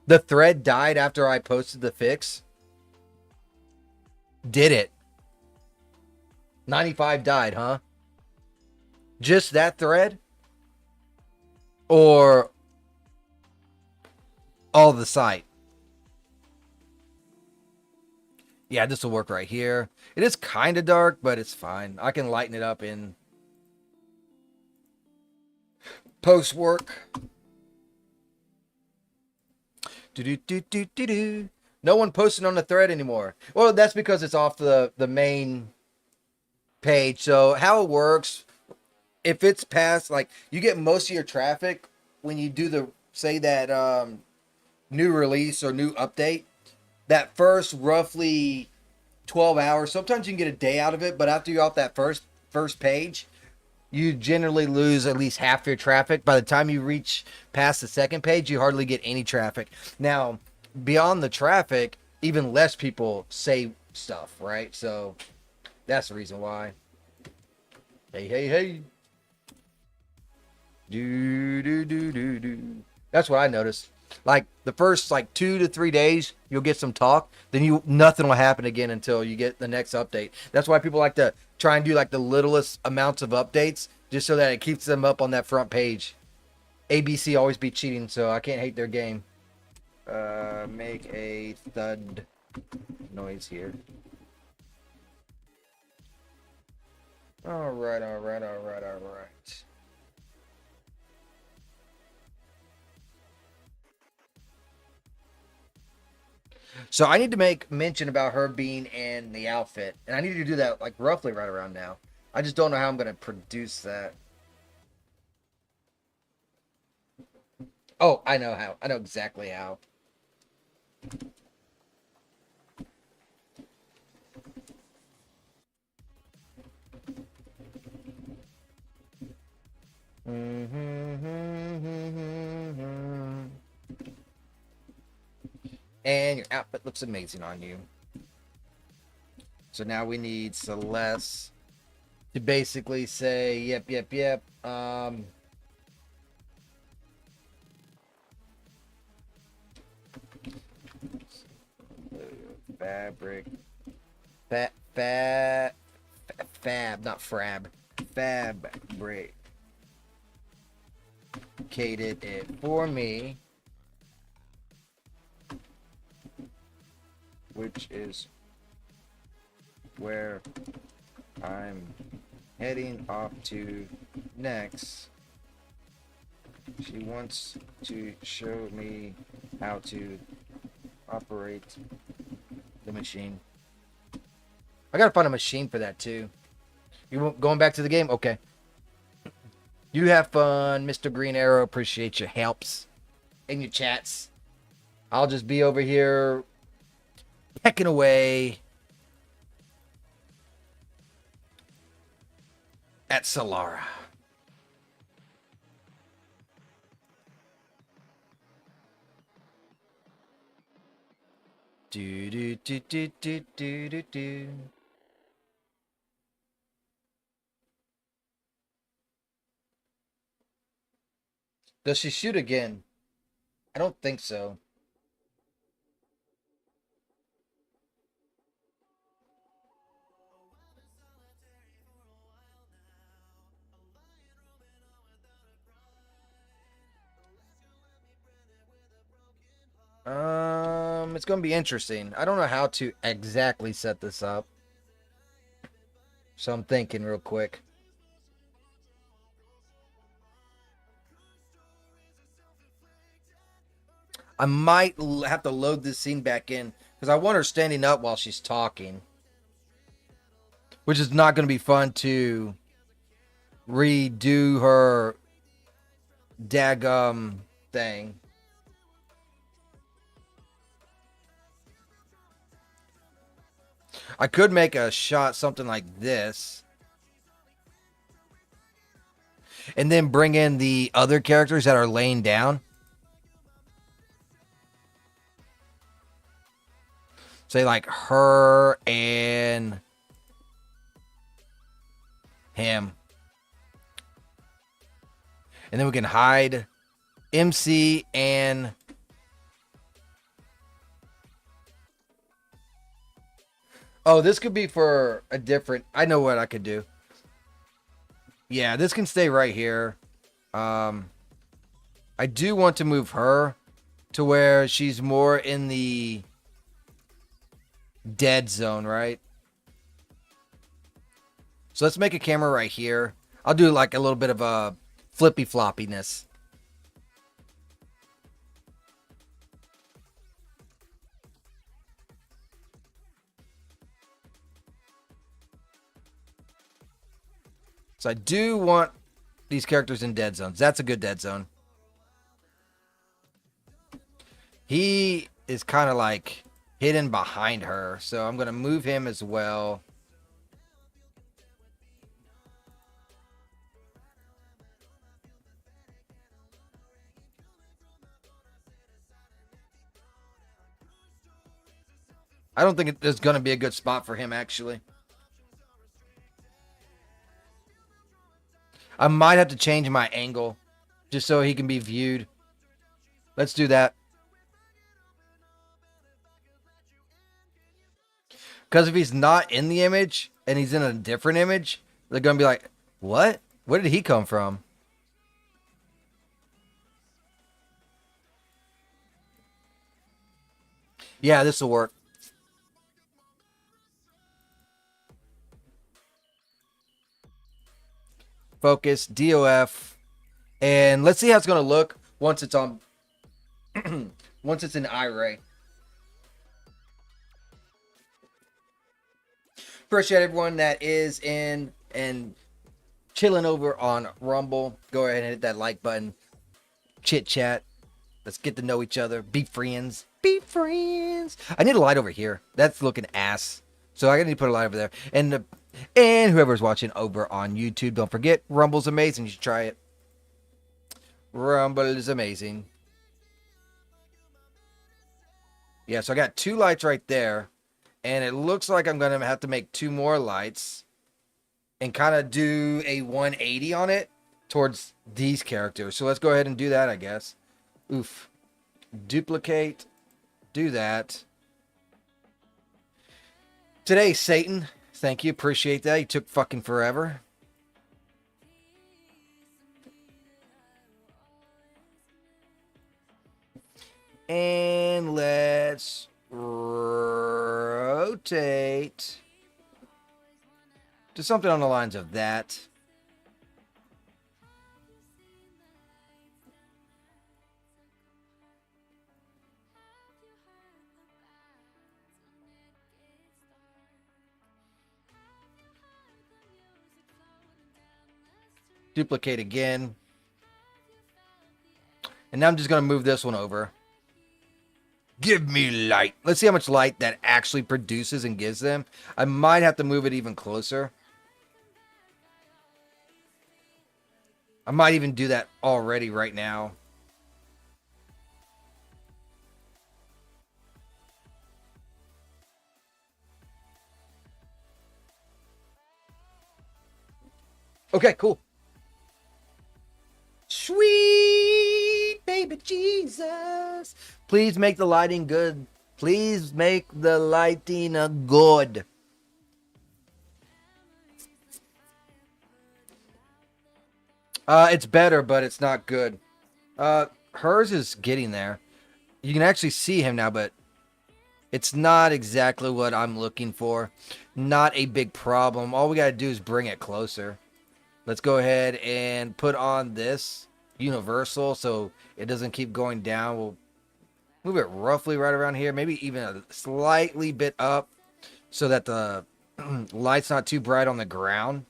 The thread died after I posted the fix. Did it? 95 died, huh? Just that thread? Or all the site? Yeah, this will work right here. It is kind of dark, but it's fine. I can lighten it up in post work. Do. No one posting on the thread anymore. Well, that's because it's off the main page. So how it works, if it's past, like, you get most of your traffic when you do the, say that new release or new update, that first roughly 12 hours, sometimes you can get a day out of it, but after you're off that first page, you generally lose at least half your traffic. By the time you reach past the second page, you hardly get any traffic. Now, beyond the traffic, even less people say stuff, right? So that's the reason why. Hey. Do. That's what I noticed. Like the first 2 to 3 days, you'll get some talk. Then nothing will happen again until you get the next update. That's why people like to try and do the littlest amounts of updates, just so that it keeps them up on that front page. ABC always be cheating, so I can't hate their game. Make a thud noise here. All right. So I need to make mention about her being in the outfit, and I need to do that roughly right around now. I just don't know how I'm gonna produce that. Oh, I know how. I know exactly how. And your outfit looks amazing on you. So now we need Celeste to basically say, yep. Fabric. Fab, not frab. Fabricated it for me. Which is where I'm heading off to next. She wants to show me how to operate the machine. I gotta find a machine for that too. You going back to the game? Okay. You have fun, Mr. Green Arrow. Appreciate your helps and your chats. I'll just be over here pecking away at Selara. Do. Does she shoot again? I don't think so. It's gonna be interesting. I don't know how to exactly set this up, so I'm thinking real quick. I might have to load this scene back in because I want her standing up while she's talking, which is not going to be fun to redo her daggum thing. I could make a shot something like this. and then bring in the other characters that are laying down. Say like her and him. And then we can hide MC and oh, this could be for a different. I know what I could do. Yeah, this can stay right here. I do want to move her to where she's more in the dead zone, right? So let's make a camera right here. I'll do like a little bit of a flippy floppiness. So I do want these characters in dead zones. That's a good dead zone. He is kind of like hidden behind her. So I'm going to move him as well. I don't think there's going to be a good spot for him, actually. I might have to change my angle just so he can be viewed. Let's do that. Because if he's not in the image and he's in a different image, they're going to be like, what? Where did he come from? Yeah, this will work. Focus, DOF, and let's see how it's going to look once it's on, once it's in iRay. Appreciate everyone that is in and chilling over on Rumble. Go ahead and hit that like button. Chit chat. Let's get to know each other. Be friends. Be friends. I need a light over here. That's looking ass. So I need to put a light over there. And whoever's watching over on YouTube, don't forget, Rumble's amazing. You should try it. Rumble is amazing. Yeah, so I got 2 lights right there. And it looks like I'm going to have to make 2 more lights. And kind of do a 180 on it towards these characters. So let's go ahead and do that, I guess. Oof. Duplicate. Do that. Today, Satan. Thank you. Appreciate that. You took fucking forever. And let's rotate to something on the lines of that. Duplicate again. And now I'm just going to move this one over. Give me light. Let's see how much light that actually produces and gives them. I might have to move it even closer. I might even do that already right now. Okay, cool. Sweet baby Jesus. Please make the lighting good. Please make the lighting good. It's better, but it's not good. Hers is getting there. You can actually see him now, but it's not exactly what I'm looking for. Not a big problem. All we got to do is bring it closer. Let's go ahead and put on this universal so it doesn't keep going down. We'll move it roughly right around here, maybe even a slightly bit up so that the light's not too bright on the ground.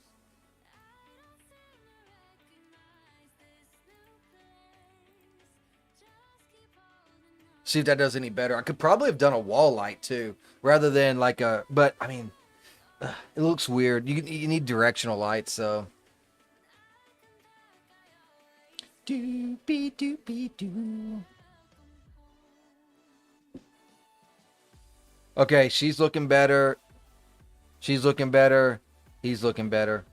See if that does any better. I could probably have done a wall light too, rather than like a, but I mean, it looks weird. You need directional lights, so. Doopy doopy doo. Okay, she's looking better. She's looking better. He's looking better.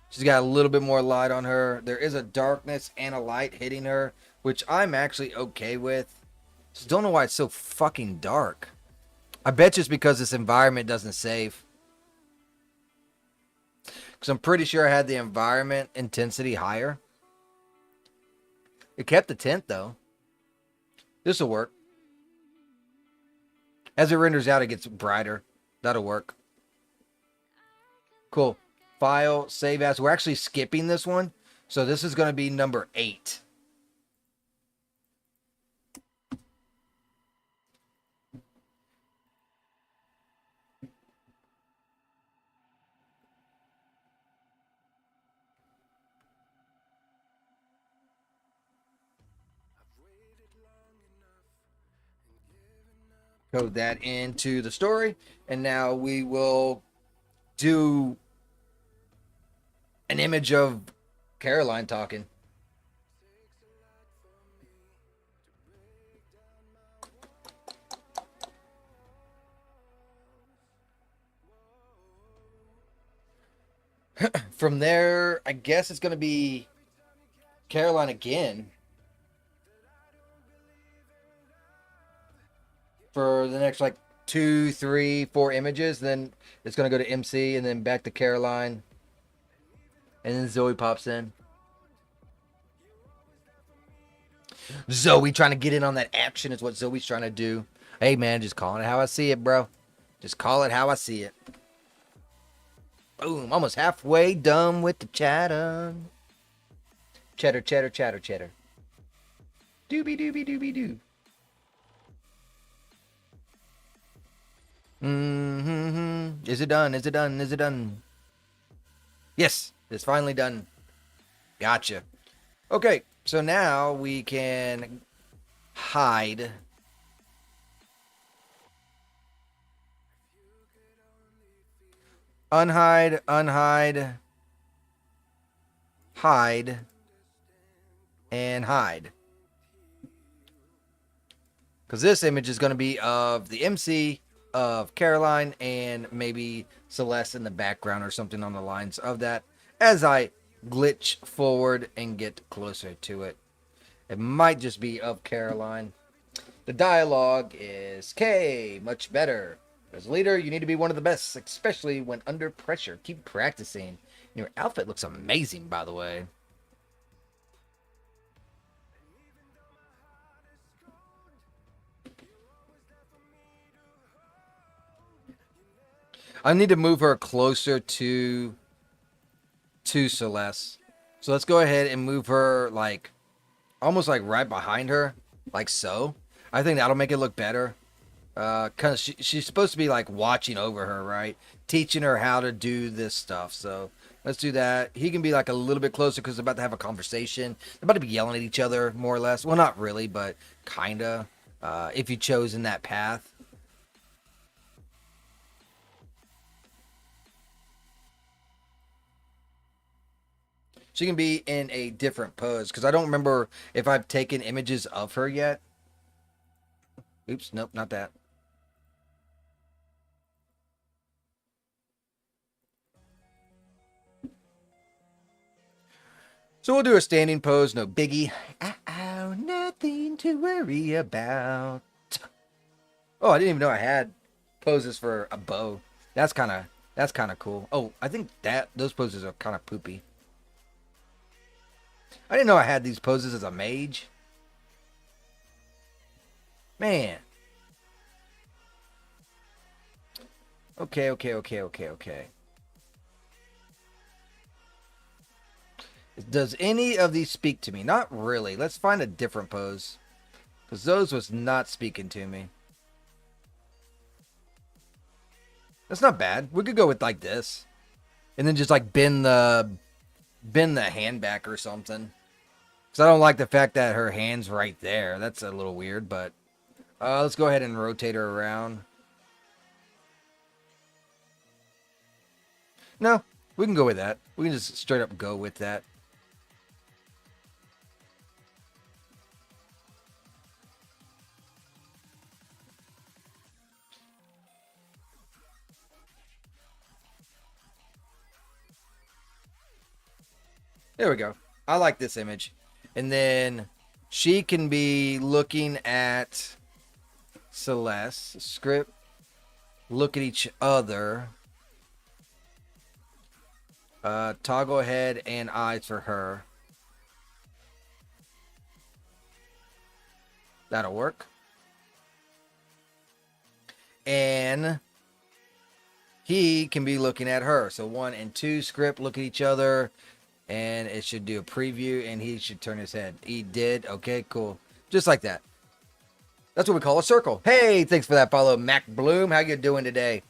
She's got a little bit more light on her. There is a darkness and a light hitting her, which I'm actually okay with. Just don't know why it's so fucking dark. I bet you it's because this environment doesn't save. Because I'm pretty sure I had the environment intensity higher. It kept the tint though. This will work. As it renders out, it gets brighter. That'll work. Cool. File, save as. We're actually skipping this one. So this is going to be number 8. Code that into the story. And now we will do an image of Caroline talking. From there, I guess it's going to be Caroline again for the next like 2, 3, 4 images. Then it's going to go to MC and then back to Caroline. And then Zoe pops in. Zoe trying to get in on that action is what Zoe's trying to do. Hey, man, just calling it how I see it, bro. Just call it how I see it. Boom. Almost halfway done with the chatter. Cheddar, cheddar, chatter, cheddar. Doobie, doobie, doobie, doo. Is it done? Is it done? Is it done? Yes, it's finally done. Gotcha. Okay, so now we can hide. Unhide, unhide, hide, and hide. Because this image is going to be of the MC, of Caroline, and maybe Celeste in the background or something on the lines of that as I glitch forward and get closer to it. It might just be of Caroline. The dialogue is K, much better. As a leader, you need to be one of the best, especially when under pressure. Keep practicing. Your outfit looks amazing, by the way. I need to move her closer to Celeste. So let's go ahead and move her like almost like right behind her, like so. I think that'll make it look better. Cause she's supposed to be like watching over her, right? Teaching her how to do this stuff. So let's do that. He can be like a little bit closer because they're about to have a conversation. They're about to be yelling at each other, more or less. Well, not really, but kinda. If you chosen that path. She can be in a different pose because I don't remember if I've taken images of her yet. Oops, nope, not that. So we'll do a standing pose, no biggie. Ow, nothing to worry about. Oh, I didn't even know I had poses for a bow. That's kind of cool. Oh, I think those poses are kind of poopy. I didn't know I had these poses as a mage. Man. Okay. Does any of these speak to me? Not really. Let's find a different pose. Because those was not speaking to me. That's not bad. We could go with like this. And then just like bend the hand back or something. Because I don't like the fact that her hand's right there. That's a little weird, but let's go ahead and rotate her around. No, we can go with that. We can just straight up go with that. There we go. I like this image. And then she can be looking at Celeste. Script. Look at each other. Toggle head and eyes for her. That'll work. And he can be looking at her. So 1 and 2 script, look at each other. And it should do a preview, and he should turn his head. He did. Okay, cool. Just like that. That's what we call a circle. Hey, thanks for that follow, Mac Bloom. How you doing today?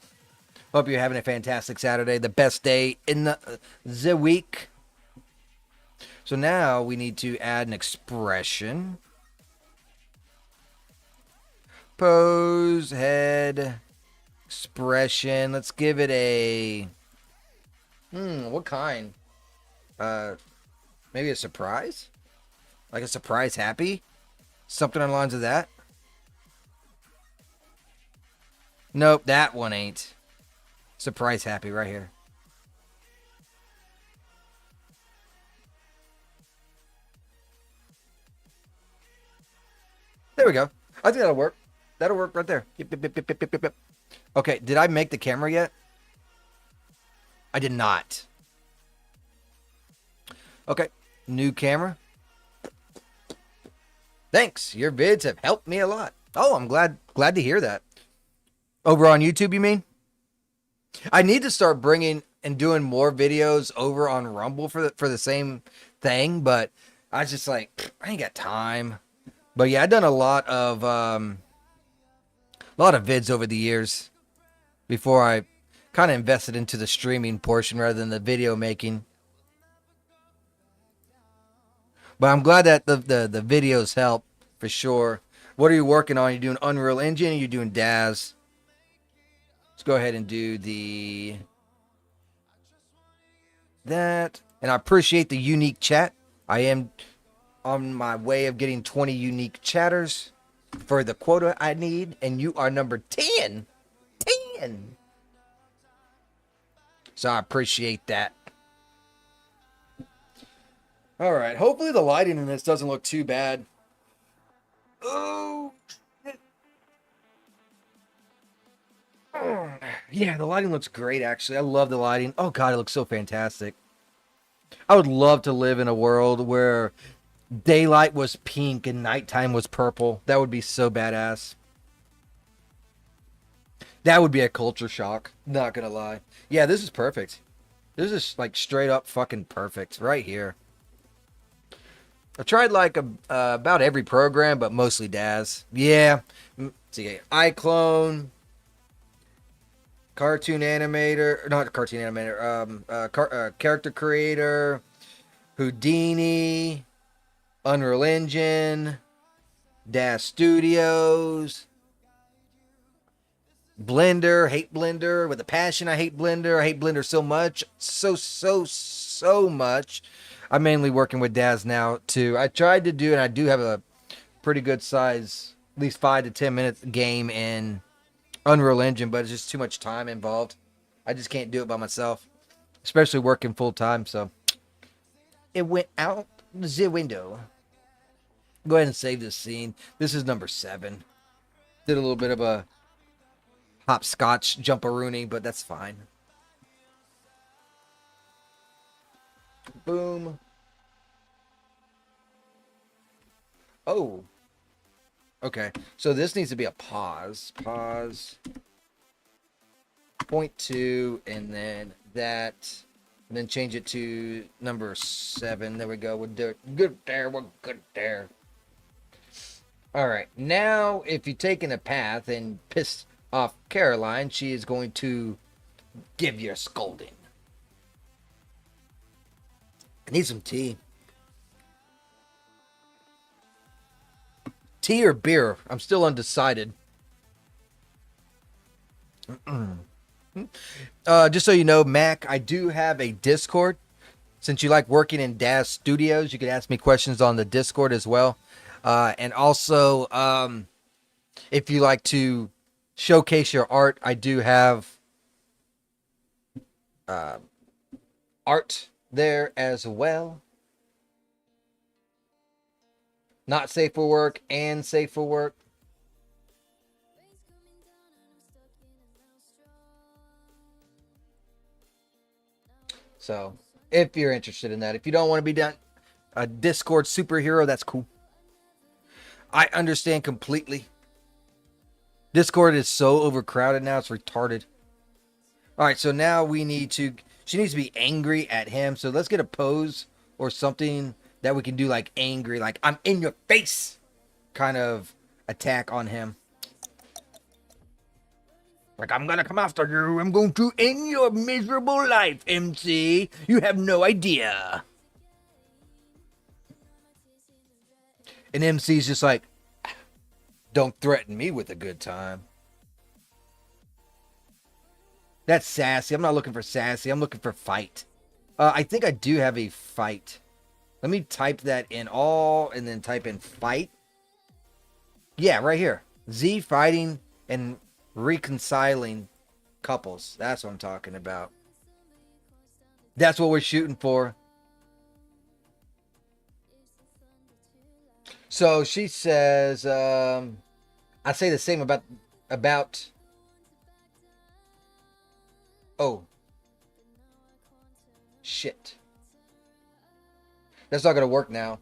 Hope you're having a fantastic Saturday. The best day in the week. So now we need to add an expression. Pose, head, expression. Let's give it a... what kind? Maybe a surprise? Like a surprise happy? Something on the lines of that? Nope, that one ain't. Surprise happy right here. There we go. I think that'll work. That'll work right there. Yep, yep, yep, yep, yep, yep, yep. Okay, did I make the camera yet? I did not. Okay, new camera. Thanks. Your vids have helped me a lot. Oh, I'm glad to hear that. Over on YouTube, you mean? I need to start bringing and doing more videos over on Rumble for the same thing, but I was just like, I ain't got time. But yeah, I've done a lot of vids over the years before I kind of invested into the streaming portion rather than the video making. But I'm glad that the videos help for sure. What are you working on? You're doing Unreal Engine or you're doing Daz? Let's go ahead and do that. And I appreciate the unique chat. I am on my way of getting 20 unique chatters for the quota I need. And you are number 10. 10. So I appreciate that. All right. Hopefully the lighting in this doesn't look too bad. Oh, yeah, the lighting looks great, actually. I love the lighting. Oh, God, it looks so fantastic. I would love to live in a world where daylight was pink and nighttime was purple. That would be so badass. That would be a culture shock. Not gonna lie. Yeah, this is perfect. This is like straight up fucking perfect right here. I tried like about every program, but mostly Daz. Yeah. See, iClone, cartoon animator, not cartoon animator, character creator, Houdini, Unreal Engine, Daz Studios, Blender. Hate Blender with a passion. I hate Blender. I hate Blender so much, so much. I'm mainly working with Daz now too. I tried to do, and I do have a pretty good size, at least 5 to 10 minutes game in Unreal Engine, but it's just too much time involved. I just can't do it by myself, especially working full time. So it went out the window. Go ahead and save this scene. This is number 7. Did a little bit of a hopscotch jumperoonie, but that's fine. Boom. Oh. Okay. So this needs to be a pause. Pause. 0.2 and then that. And then change it to number 7. There we go. We're good there. We're good there. Alright. Now, if you're taking a path and piss off Caroline, she is going to give you a scolding. I need some tea. Tea or beer? I'm still undecided. Just so you know, Mac, I do have a Discord. Since you like working in Daz Studios, you can ask me questions on the Discord as well. And also, if you like to showcase your art, I do have art there as well. Not safe for work and safe for work. So, if you're interested in that, if you don't want to be done a Discord superhero, that's cool. I understand completely. Discord is so overcrowded now, it's retarded. All right, so now we need to. She needs to be angry at him. So let's get a pose or something that we can do, like angry, like I'm in your face kind of attack on him. Like, I'm gonna come after you. I'm going to end your miserable life, MC. You have no idea. And MC's just like, don't threaten me with a good time. That's sassy. I'm not looking for sassy. I'm looking for fight. I think I do have a fight. Let me type that in all and then type in fight. Yeah, right here. Z fighting and reconciling couples. That's what I'm talking about. That's what we're shooting for. So she says, I say the same about. Oh. Shit. That's not going to work now.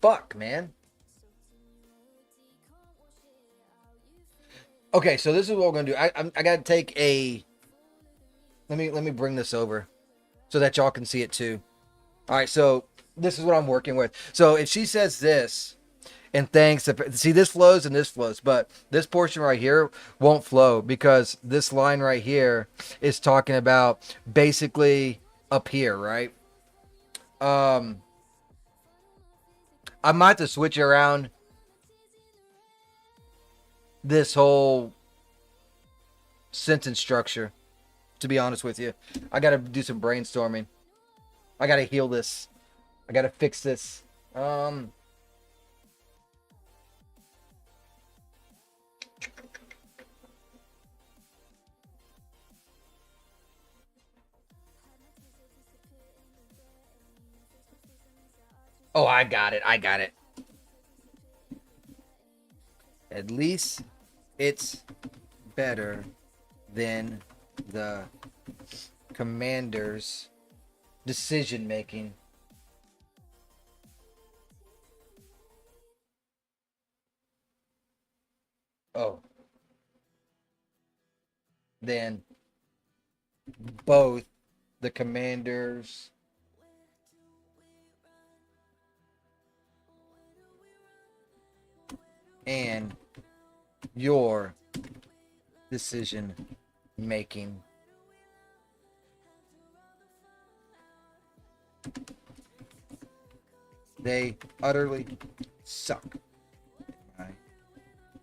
Fuck, man. Okay, so this is what we're going to do. I got to take a... Let me bring this over so that y'all can see it too. All right, so this is what I'm working with. So if she says this, and thanks, see, this flows and this flows, but this portion right here won't flow because this line right here is talking about basically up here, right? I might have to switch around this whole sentence structure, to be honest with you. I got to do some brainstorming. I got to heal this. I got to fix this. Oh, I got it. I got it. At least it's better than the commander's decision making. Oh. Then both the commanders and your decision making. They utterly suck, in my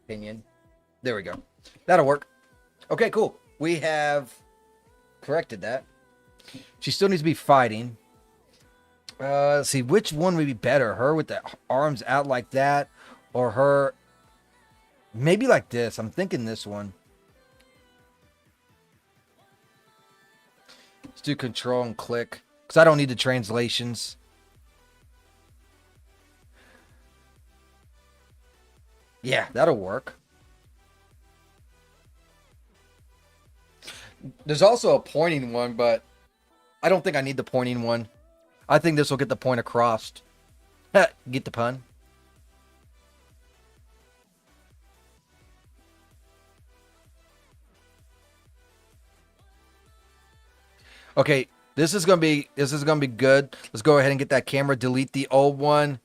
opinion. There we go. That'll work. Okay, cool. We have corrected that. She still needs to be fighting. Let's see, which one would be better? Her with the arms out like that, or her maybe like this? I'm thinking this one. Let's do control and click, because I don't need the translations. Yeah, that'll work. There's also a pointing one, but I don't think I need the pointing one. I think this will get the point across. Get the pun? Okay, this is gonna be good. Let's go ahead and get that camera. Delete the old one.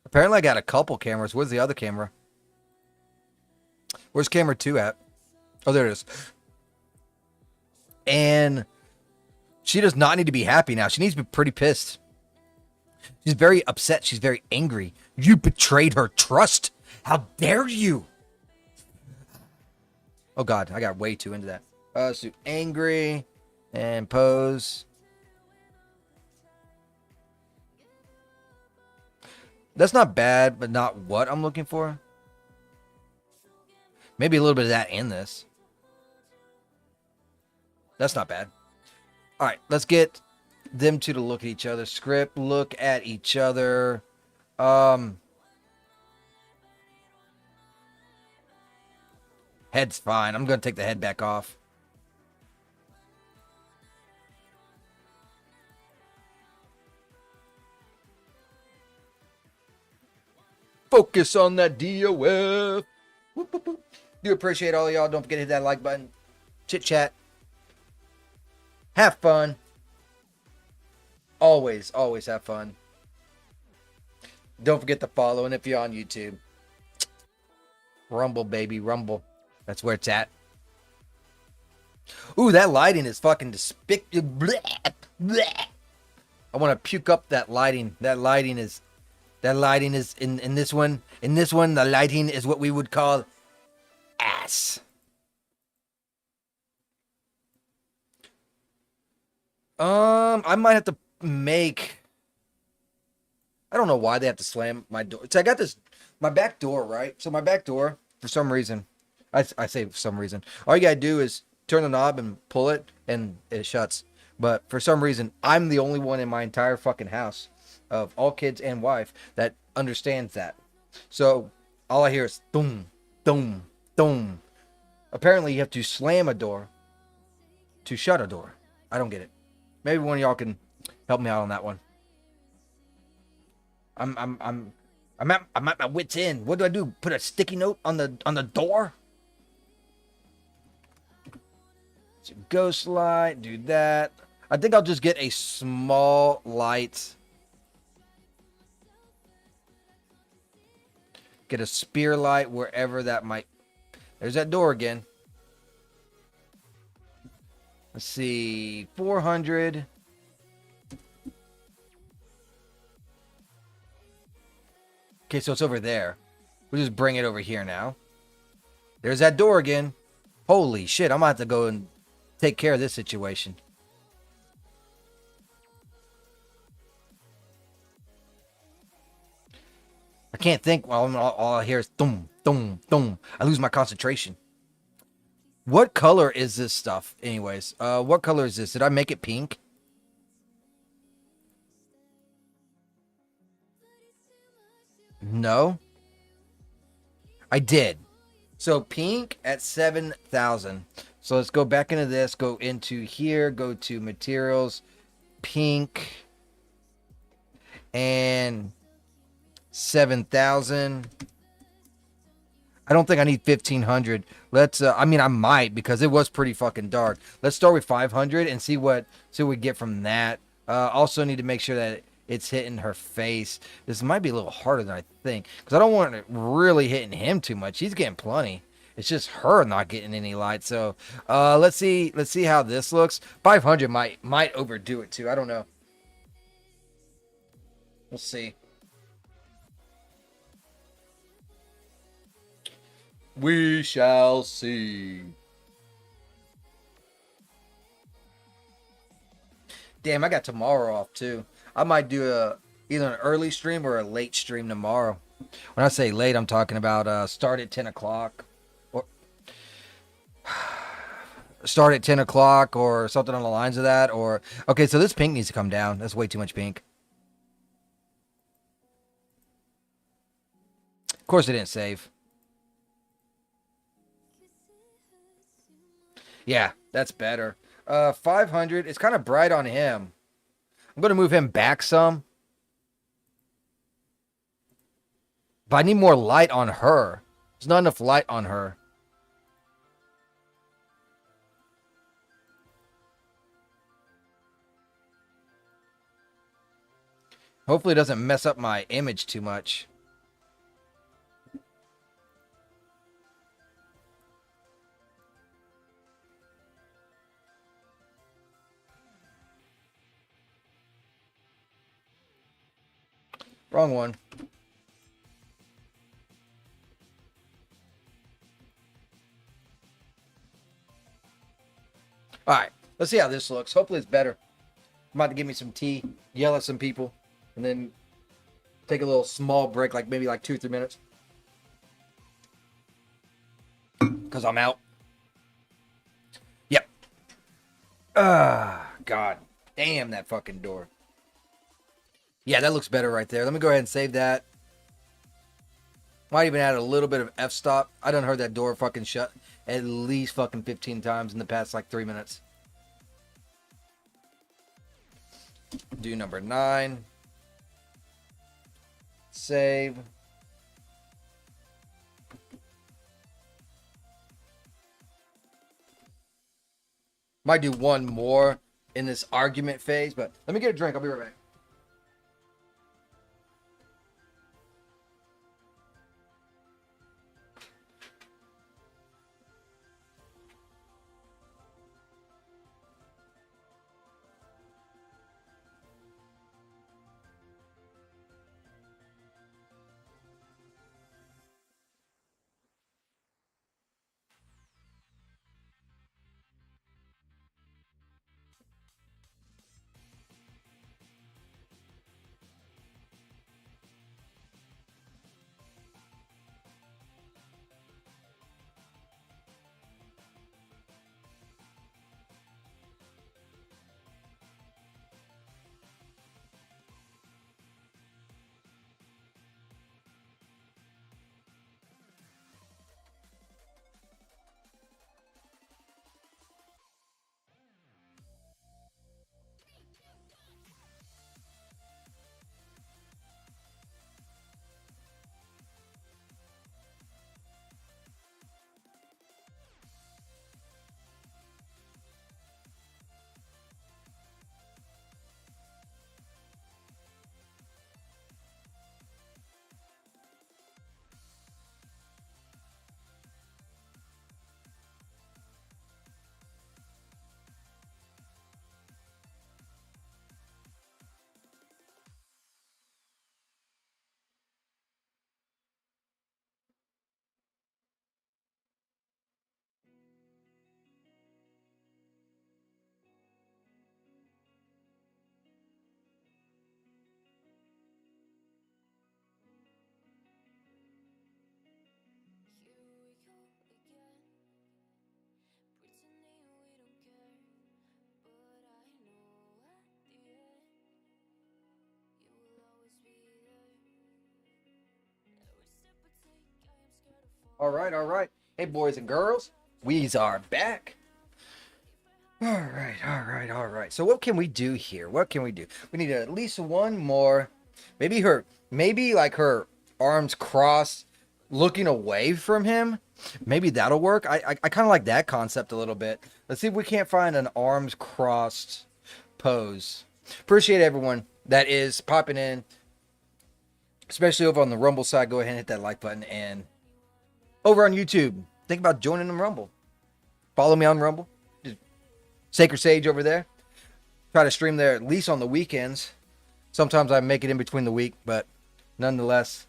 Apparently, I got a couple cameras. Where's the other camera? Where's camera 2 at? Oh, there it is. And she does not need to be happy now. She needs to be pretty pissed. She's very upset. She's very angry. You betrayed her trust. How dare you? Oh, God. I got way too into that. Let's do angry and pose. That's not bad, but not what I'm looking for. Maybe a little bit of that in this. That's not bad. All right, let's get them two to look at each other. Script, look at each other. Head's fine. I'm going to take the head back off. Focus on that DOF. Whoop, whoop, whoop. Do appreciate all of y'all. Don't forget to hit that like button. Chit chat. Have fun. Always, always have fun. Don't forget to follow. And if you're on YouTube, Rumble, baby, Rumble. That's where it's at. Ooh, that lighting is fucking despicable. I want to puke up that lighting. That lighting is in this one. In this one, the lighting is what we would call ass. I might have to make. I don't know why they have to slam my door. So I got my back door, right? So my back door, for some reason, I say for some reason, all you gotta do is turn the knob and pull it, and it shuts. But for some reason, I'm the only one in my entire fucking house, of all kids and wife, that understands that. So all I hear is boom, boom, boom. Apparently, you have to slam a door to shut a door. I don't get it. Maybe one of y'all can help me out on that one. I'm at my wit's end. What do I do? Put a sticky note on the door? So ghost light, do that. I think I'll just get a small light. Get a spear light wherever that might. There's that door again. Let's see, 400. Okay, so it's over there. We'll just bring it over here now. There's that door again. Holy shit, I'm gonna have to go and take care of this situation. I can't think. Well, all I hear is thum, thum, thum. I lose my concentration. What color is this stuff, anyways? What color is this? Did I make it pink? No. I did. So pink at 7,000. So let's go back into this. Go into here. Go to materials. Pink. And 7,000. I don't think I need 1,500. Let's. I mean, I might, because it was pretty fucking dark. Let's start with 500 and see what we get from that. Also need to make sure that it's hitting her face. This might be a little harder than I think, because I don't want it really hitting him too much. He's getting plenty. It's just her not getting any light. So let's see how this looks. 500 might overdo it too. I don't know. We'll see. We shall see. Damn, I got tomorrow off too. I might do either an early stream or a late stream tomorrow. When I say late, I'm talking about start at 10 o'clock. Or start at 10 o'clock or something on the lines of that. Or okay, so this pink needs to come down. That's way too much pink. Of course it didn't save. Yeah, that's better. 500. It's kind of bright on him. I'm going to move him back some. But I need more light on her. There's not enough light on her. Hopefully it doesn't mess up my image too much. Wrong one. Alright, let's see how this looks. Hopefully it's better. I'm about to give me some tea, yell at some people, and then take a little small break, like maybe like 2-3 minutes. Because I'm out. Yep. Ah, God damn that fucking door. Yeah, that looks better right there. Let me go ahead and save that. Might even add a little bit of f-stop. I done heard that door fucking shut at least fucking 15 times in the past like 3 minutes. Do number 9. Save. Might do one more in this argument phase, but let me get a drink. I'll be right back. All right, all right. Hey, boys and girls, we are back. All right, all right, all right. So what can we do here? What can we do? We need at least one more. Maybe like her arms crossed, looking away from him. Maybe that'll work. I kind of like that concept a little bit. Let's see if we can't find an arms crossed pose. Appreciate everyone that is popping in, especially over on the Rumble side. Go ahead and hit that like button, and over on YouTube, think about joining the Rumble. Follow me on Rumble. Sacred Sage over there. Try to stream there at least on the weekends. Sometimes I make it in between the week, but nonetheless,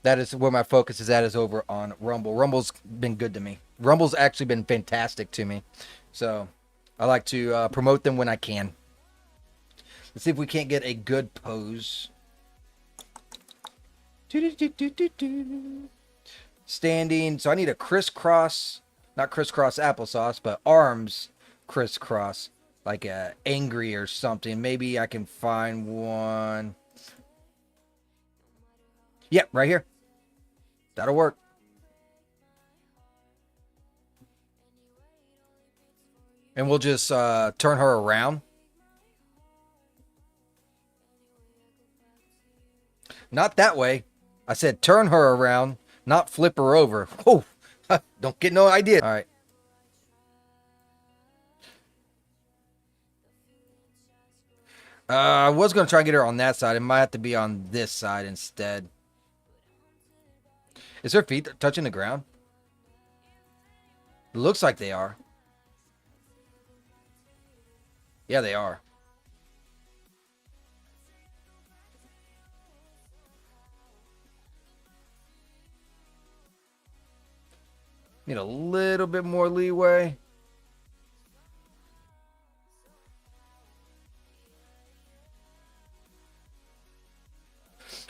that is where my focus is at, is over on Rumble. Rumble's been good to me. Rumble's actually been fantastic to me. So I like to promote them when I can. Let's see if we can't get a good pose. Standing. So I need a crisscross, not crisscross applesauce, but arms crisscross, like angry or something. Maybe I can find one. Yep, right here. That'll work. And we'll just turn her around. Not that way. I said turn her around, not flip her over. Oh, don't get no idea. All right. I was going to try and get her on that side. It might have to be on this side instead. Is her feet touching the ground? It looks like they are. Yeah, they are. Need a little bit more leeway.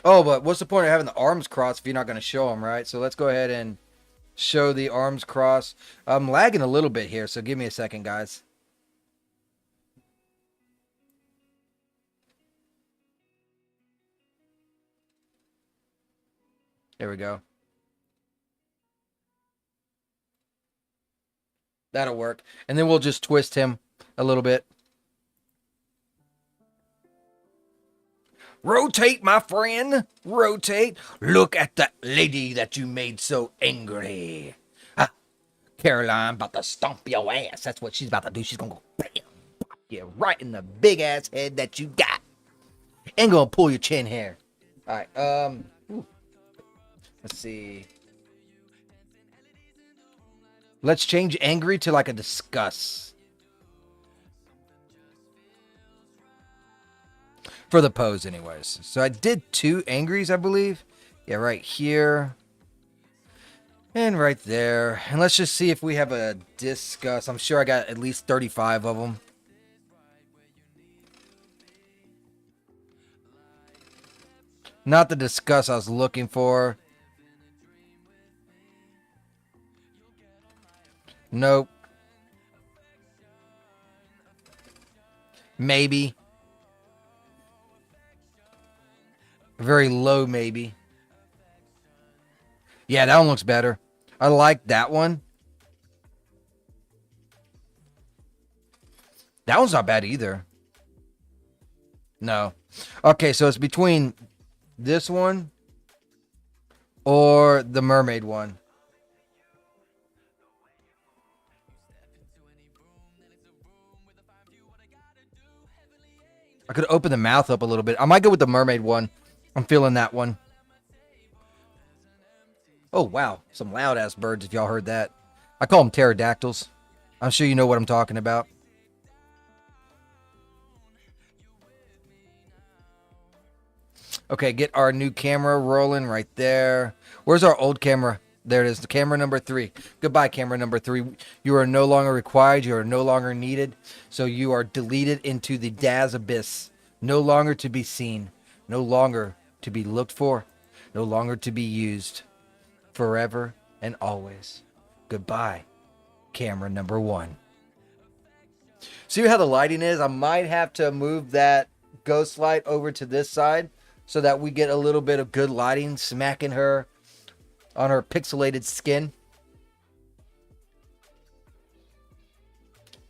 Oh, but what's the point of having the arms crossed if you're not going to show them, right? So let's go ahead and show the arms crossed. I'm lagging a little bit here, so give me a second, guys. There we go. That'll work. And then we'll just twist him a little bit. Rotate, my friend. Rotate. Look at that lady that you made so angry. Ah, Caroline about to stomp your ass. That's what she's about to do. She's going to go bam, pop you right in the big ass head that you got. And going to pull your chin hair. All right. Let's see. Let's change angry to like a disgust. For the pose, anyways. So I did 2 angries, I believe. Yeah, right here. And right there. And let's just see if we have a disgust. I'm sure I got at least 35 of them. Not the disgust I was looking for. Nope. Maybe. Very low, maybe. Yeah, that one looks better. I like that one. That one's not bad either. No. Okay, so it's between this one or the mermaid one. I could open the mouth up a little bit. I might go with the mermaid one. I'm feeling that one. Oh, wow. Some loud-ass birds, if y'all heard that. I call them pterodactyls. I'm sure you know what I'm talking about. Okay, get our new camera rolling right there. Where's our old camera? There it is, the camera number 3. Goodbye, camera number 3. You are no longer required. You are no longer needed. So you are deleted into the Daz abyss. No longer to be seen. No longer to be looked for. No longer to be used. Forever and always. Goodbye, camera number 1. See how the lighting is? I might have to move that ghost light over to this side so that we get a little bit of good lighting smacking her on her pixelated skin.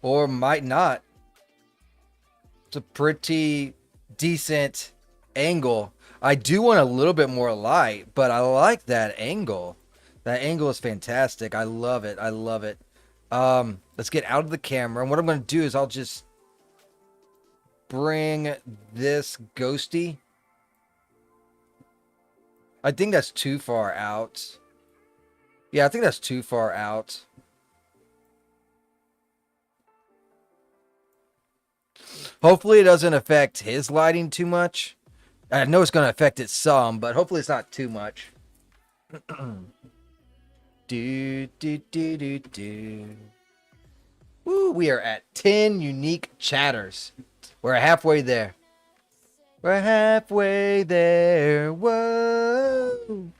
Or might not. It's a pretty decent angle. I do want a little bit more light, but I like that angle. That angle is fantastic. I love it. I love it. Let's get out of the camera. And what I'm going to do is I'll just bring this ghosty. I think that's too far out. Yeah, I think that's too far out. Hopefully it doesn't affect his lighting too much. I know it's going to affect it some, but hopefully it's not too much. Do, do, do, do, do. Woo, we are at 10 unique chatters. We're halfway there. We're halfway there. Whoa.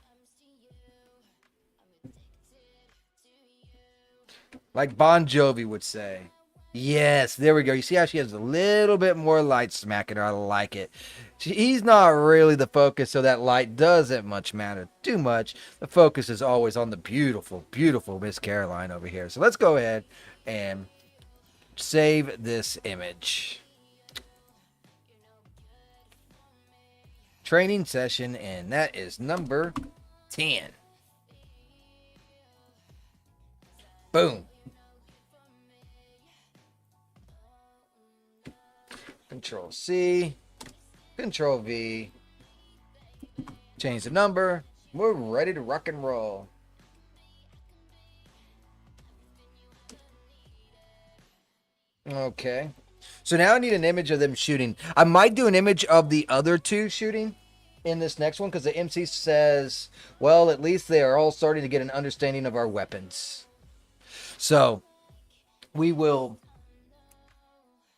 Like Bon Jovi would say. Yes, there we go. You see how she has a little bit more light smacking her? I like it. He's not really the focus, so that light doesn't much matter too much. The focus is always on the beautiful, beautiful Miss Caroline over here. So let's go ahead and save this image. Training session, and that is number 10. Boom. Control C, Control V, change the number. We're ready to rock and roll. Okay. So now I need an image of them shooting. I might do an image of the other two shooting in this next one because the MC says, well, at least they are all starting to get an understanding of our weapons. So we will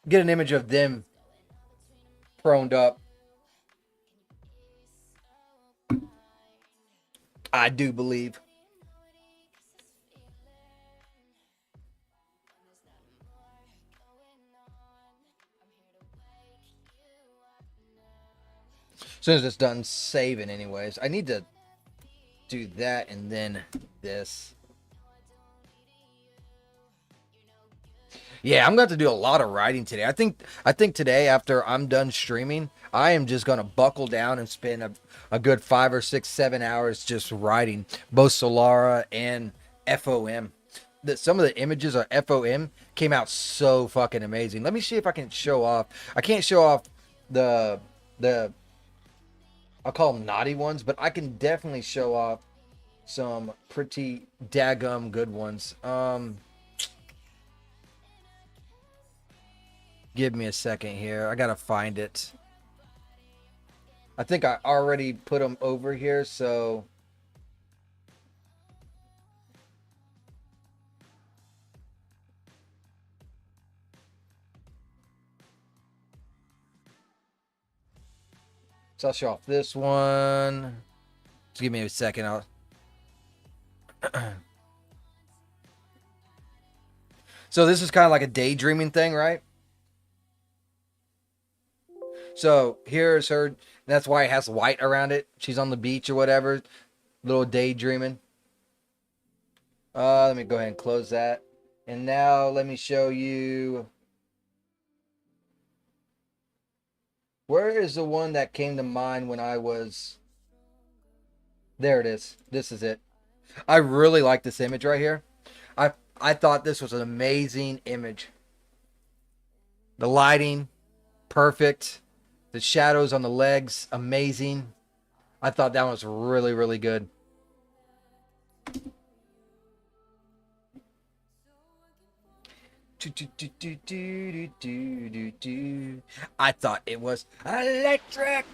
get an image of them proned up. I do believe. As soon as it's done saving anyways. I need to do that and then this. Yeah, I'm going to have to do a lot of writing today. I think today, after I'm done streaming, I am just going to buckle down and spend a good 5 or 6, 7 hours just writing both Selara and FOM. Some of the images on FOM came out so fucking amazing. Let me see if I can show off. I can't show off the I'll call them naughty ones, but I can definitely show off some pretty daggum good ones. Give me a second here. I gotta find it. I think I already put them over here, so I'll show off this one. Just give me a second. So this is kind of like a daydreaming thing, right? So here's her. That's why it has white around it. She's on the beach or whatever. Little daydreaming. Let me go ahead and close that. And now let me show you. Where is the one that came to mind when I was... There it is. This is it. I really like this image right here. I thought this was an amazing image. The lighting, perfect. The shadows on the legs, amazing. I thought that was really, really good. I thought it was electric.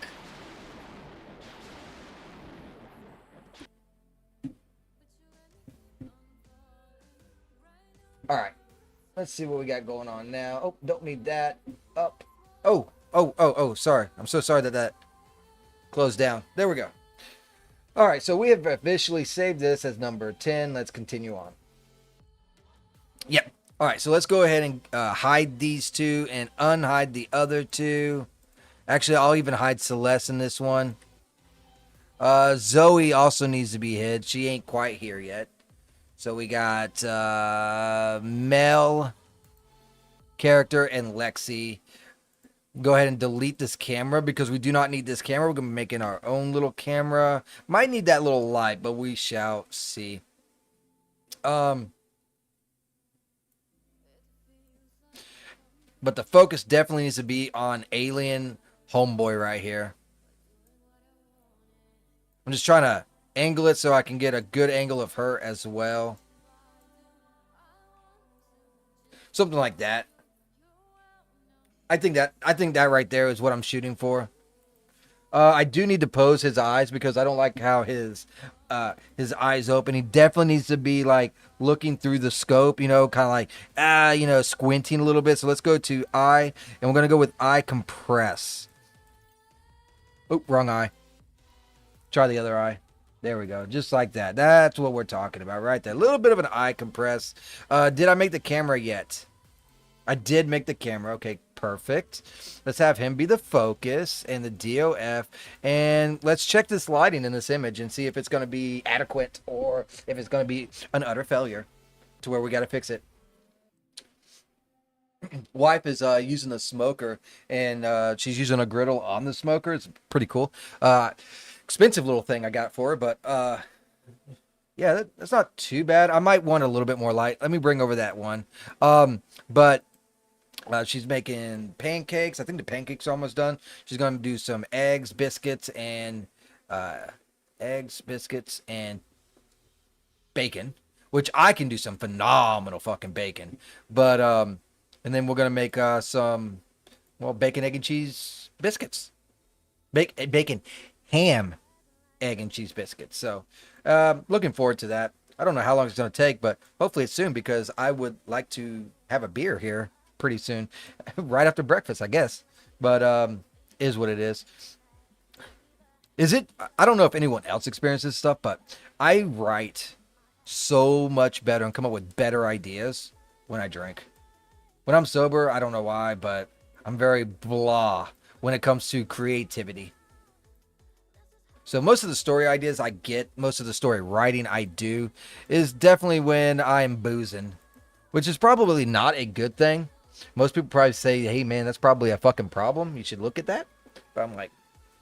All right. Let's see what we got going on now. Oh, don't need that. Up. Oh, sorry. I'm so sorry that closed down. There we go. All right, so we have officially saved this as number 10. Let's continue on. Yep. All right, so let's go ahead and hide these two and unhide the other two. Actually, I'll even hide Celeste in this one. Zoe also needs to be hid. She ain't quite here yet. So we got Mel character and Lexi. Go ahead and delete this camera because we do not need this camera. We're going to be making our own little camera. Might need that little light, but we shall see. But the focus definitely needs to be on Alien Homeboy right here. I'm just trying to angle it so I can get a good angle of her as well. Something like that. I think that right there is what I'm shooting for. I do need to pose his eyes because I don't like how his eyes open. He definitely needs to be like looking through the scope, kind of like squinting a little bit. So let's go to eye, and we're gonna go with eye compress. Oh, wrong eye. Try the other eye. There we go. Just like that. That's what we're talking about right there. A little bit of an eye compress. Did I make the camera yet? I did make the camera. Okay, perfect. Let's have him be the focus and the DOF. And let's check this lighting in this image and see if it's going to be adequate or if it's going to be an utter failure to where we got to fix it. Wife is using a smoker, and she's using a griddle on the smoker. It's pretty cool. Expensive little thing I got for her, but yeah, that's not too bad. I might want a little bit more light. Let me bring over that one. But she's making pancakes. I think the pancakes are almost done. She's going to do some eggs, biscuits, and bacon, which I can do some phenomenal fucking bacon. But and then we're going to make some bacon, egg, and cheese biscuits. Bacon, ham, egg, and cheese biscuits. So looking forward to that. I don't know how long it's going to take, but hopefully it's soon because I would like to have a beer here pretty soon, right after breakfast, I guess. But is what it is. Is it? I don't know if anyone else experiences this stuff, but I write so much better and come up with better ideas when I drink. When I'm sober, I don't know why, but I'm very blah when it comes to creativity. So most of the story ideas I get, most of the story writing I do, is definitely when I'm boozing, which is probably not a good thing. Most people probably say, hey man, that's probably a fucking problem. You should look at that. But I'm like,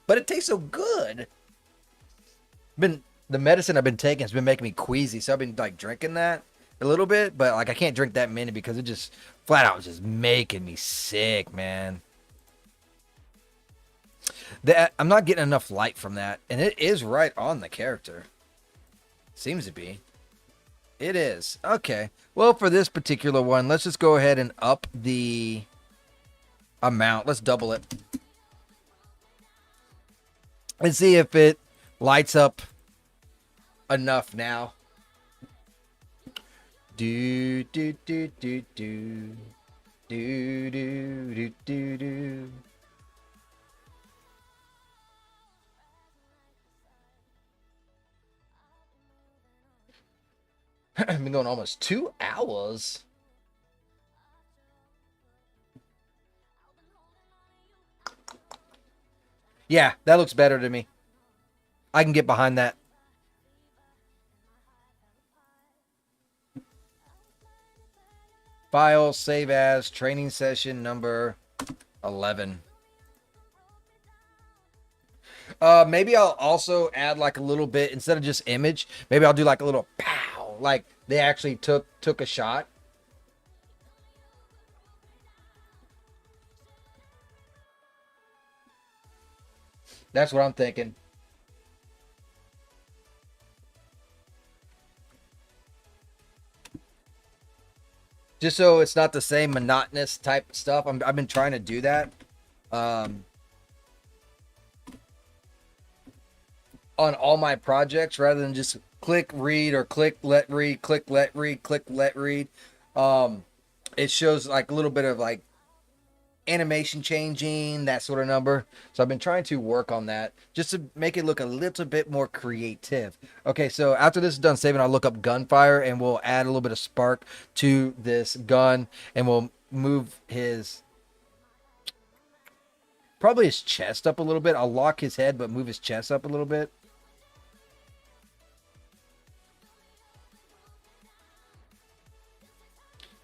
but it tastes so good. The medicine I've been taking has been making me queasy, so I've been like drinking that a little bit, but like I can't drink that many because it just flat out just making me sick, man. I'm not getting enough light from that, and it is right on the character. Seems to be. It is. Okay. Well, for this particular one, let's just go ahead and up the amount. Let's double it. And see if it lights up enough now. Do do do do do do do do do do. I've been going almost 2 hours. Yeah, that looks better to me. I can get behind that. File, save as, training session number 11. Maybe I'll also add like a little bit, instead of just image, maybe I'll do like a little pow, like they actually took a shot. That's what I'm thinking. Just so it's not the same monotonous type stuff. I've been trying to do that. On all my projects, rather than just click read or click let read, click let read, click let read. It shows like a little bit of like animation changing, that sort of number. So I've been trying to work on that just to make it look a little bit more creative. Okay, so after this is done saving, I'll look up gunfire and we'll add a little bit of spark to this gun, and we'll move his, probably his chest up a little bit. I'll lock his head but move his chest up a little bit.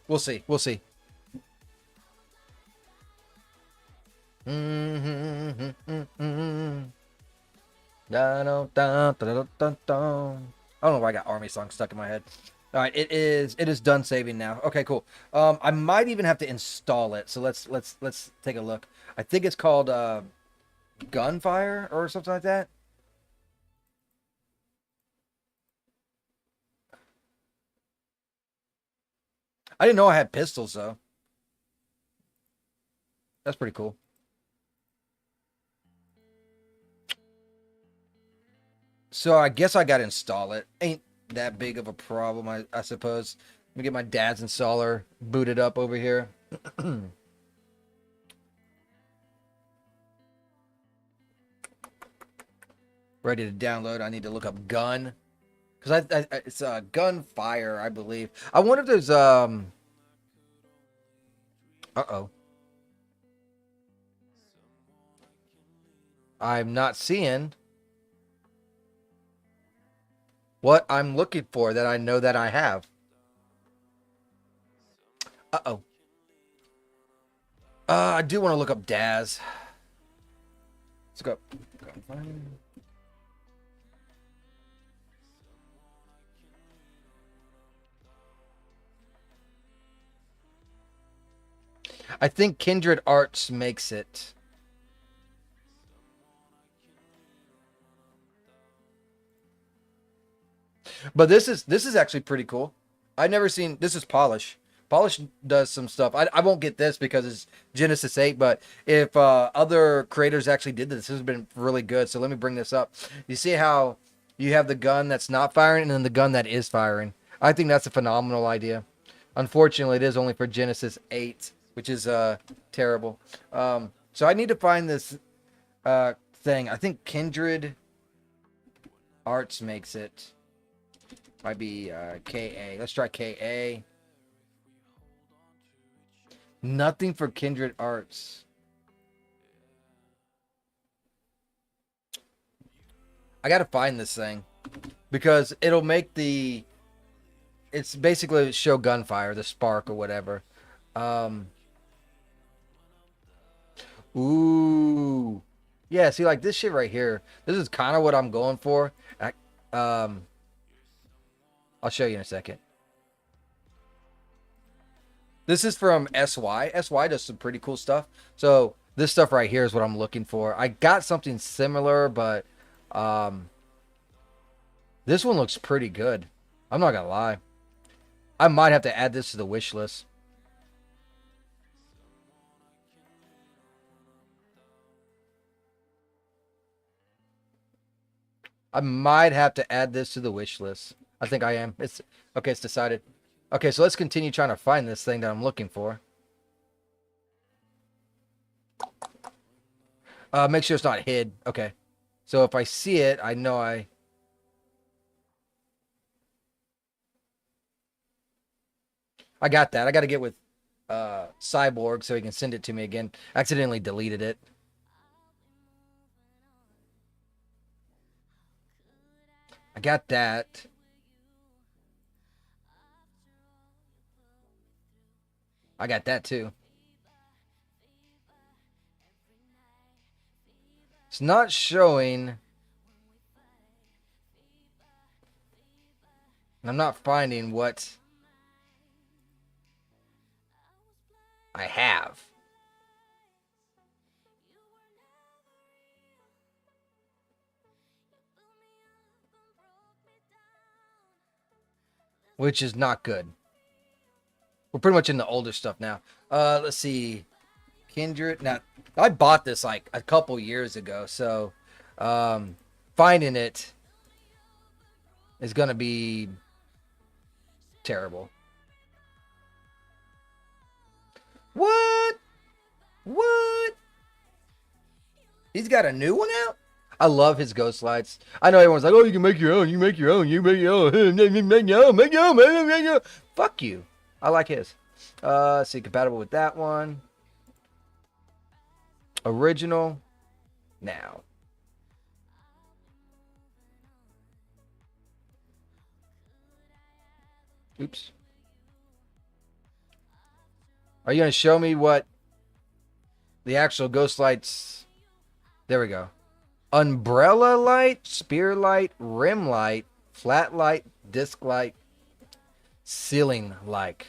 We'll see. We'll see. I don't know why I got army song stuck in my head. All right, it is done saving now. Okay, cool. I might even have to install it. So let's take a look. I think it's called gunfire or something like that. I didn't know I had pistols though. That's pretty cool. So I guess I gotta install it. Ain't that big of a problem, I suppose. Let me get my dad's installer booted up over here. Ready to download. I need to look up gun. Because it's gunfire, I believe. I wonder if there's uh-oh. I'm not seeing what I'm looking for that I know that I have. Uh-oh. I do want to look up Daz. Let's go. I think Kindred Arts makes it. But this is actually pretty cool. I've never seen, this is Polish. Polish does some stuff. I won't get this because it's Genesis 8, but if other creators actually did this has been really good. So let me bring this up. You see how you have the gun that's not firing and then the gun that is firing. I think that's a phenomenal idea. Unfortunately, it is only for Genesis 8, which is terrible. So I need to find this thing. I think Kindred Arts makes it. Might be KA. Let's try KA. Nothing for Kindred Arts. I gotta find this thing because it'll make the. It's basically show gunfire, the spark or whatever. Um. Ooh. Yeah. See, like this shit right here. This is kind of what I'm going for. Um. I'll show you in a second. This is from SY. SY does some pretty cool stuff. So this stuff right here is what I'm looking for. I got something similar, but this one looks pretty good. I'm not gonna lie. I might have to add this to the wish list. I might have to add this to the wish list. I think I am. It's okay. It's decided. Okay, so let's continue trying to find this thing that I'm looking for. Make sure it's not hid. Okay. So if I see it, I know I got that. I got to get with Cyborg so he can send it to me again. Accidentally deleted it. I got that. I got that too. It's not showing. I'm not finding what I have. Which is not good. We're pretty much in the older stuff now. Let's see. Kindred. Now, I bought this like a couple years ago, so finding it is gonna be terrible. What? What? He's got a new one out? I love his ghost lights. I know everyone's like, oh, you can make your own. You make your own. You make your own. Make your own. Make your own. Make your own. Fuck you. I like his. Let's see. Compatible with that one. Original. Now. Oops. Are you going to show me what the actual ghost lights? There we go. Umbrella light, spear light, rim light, flat light, disc light, ceiling light,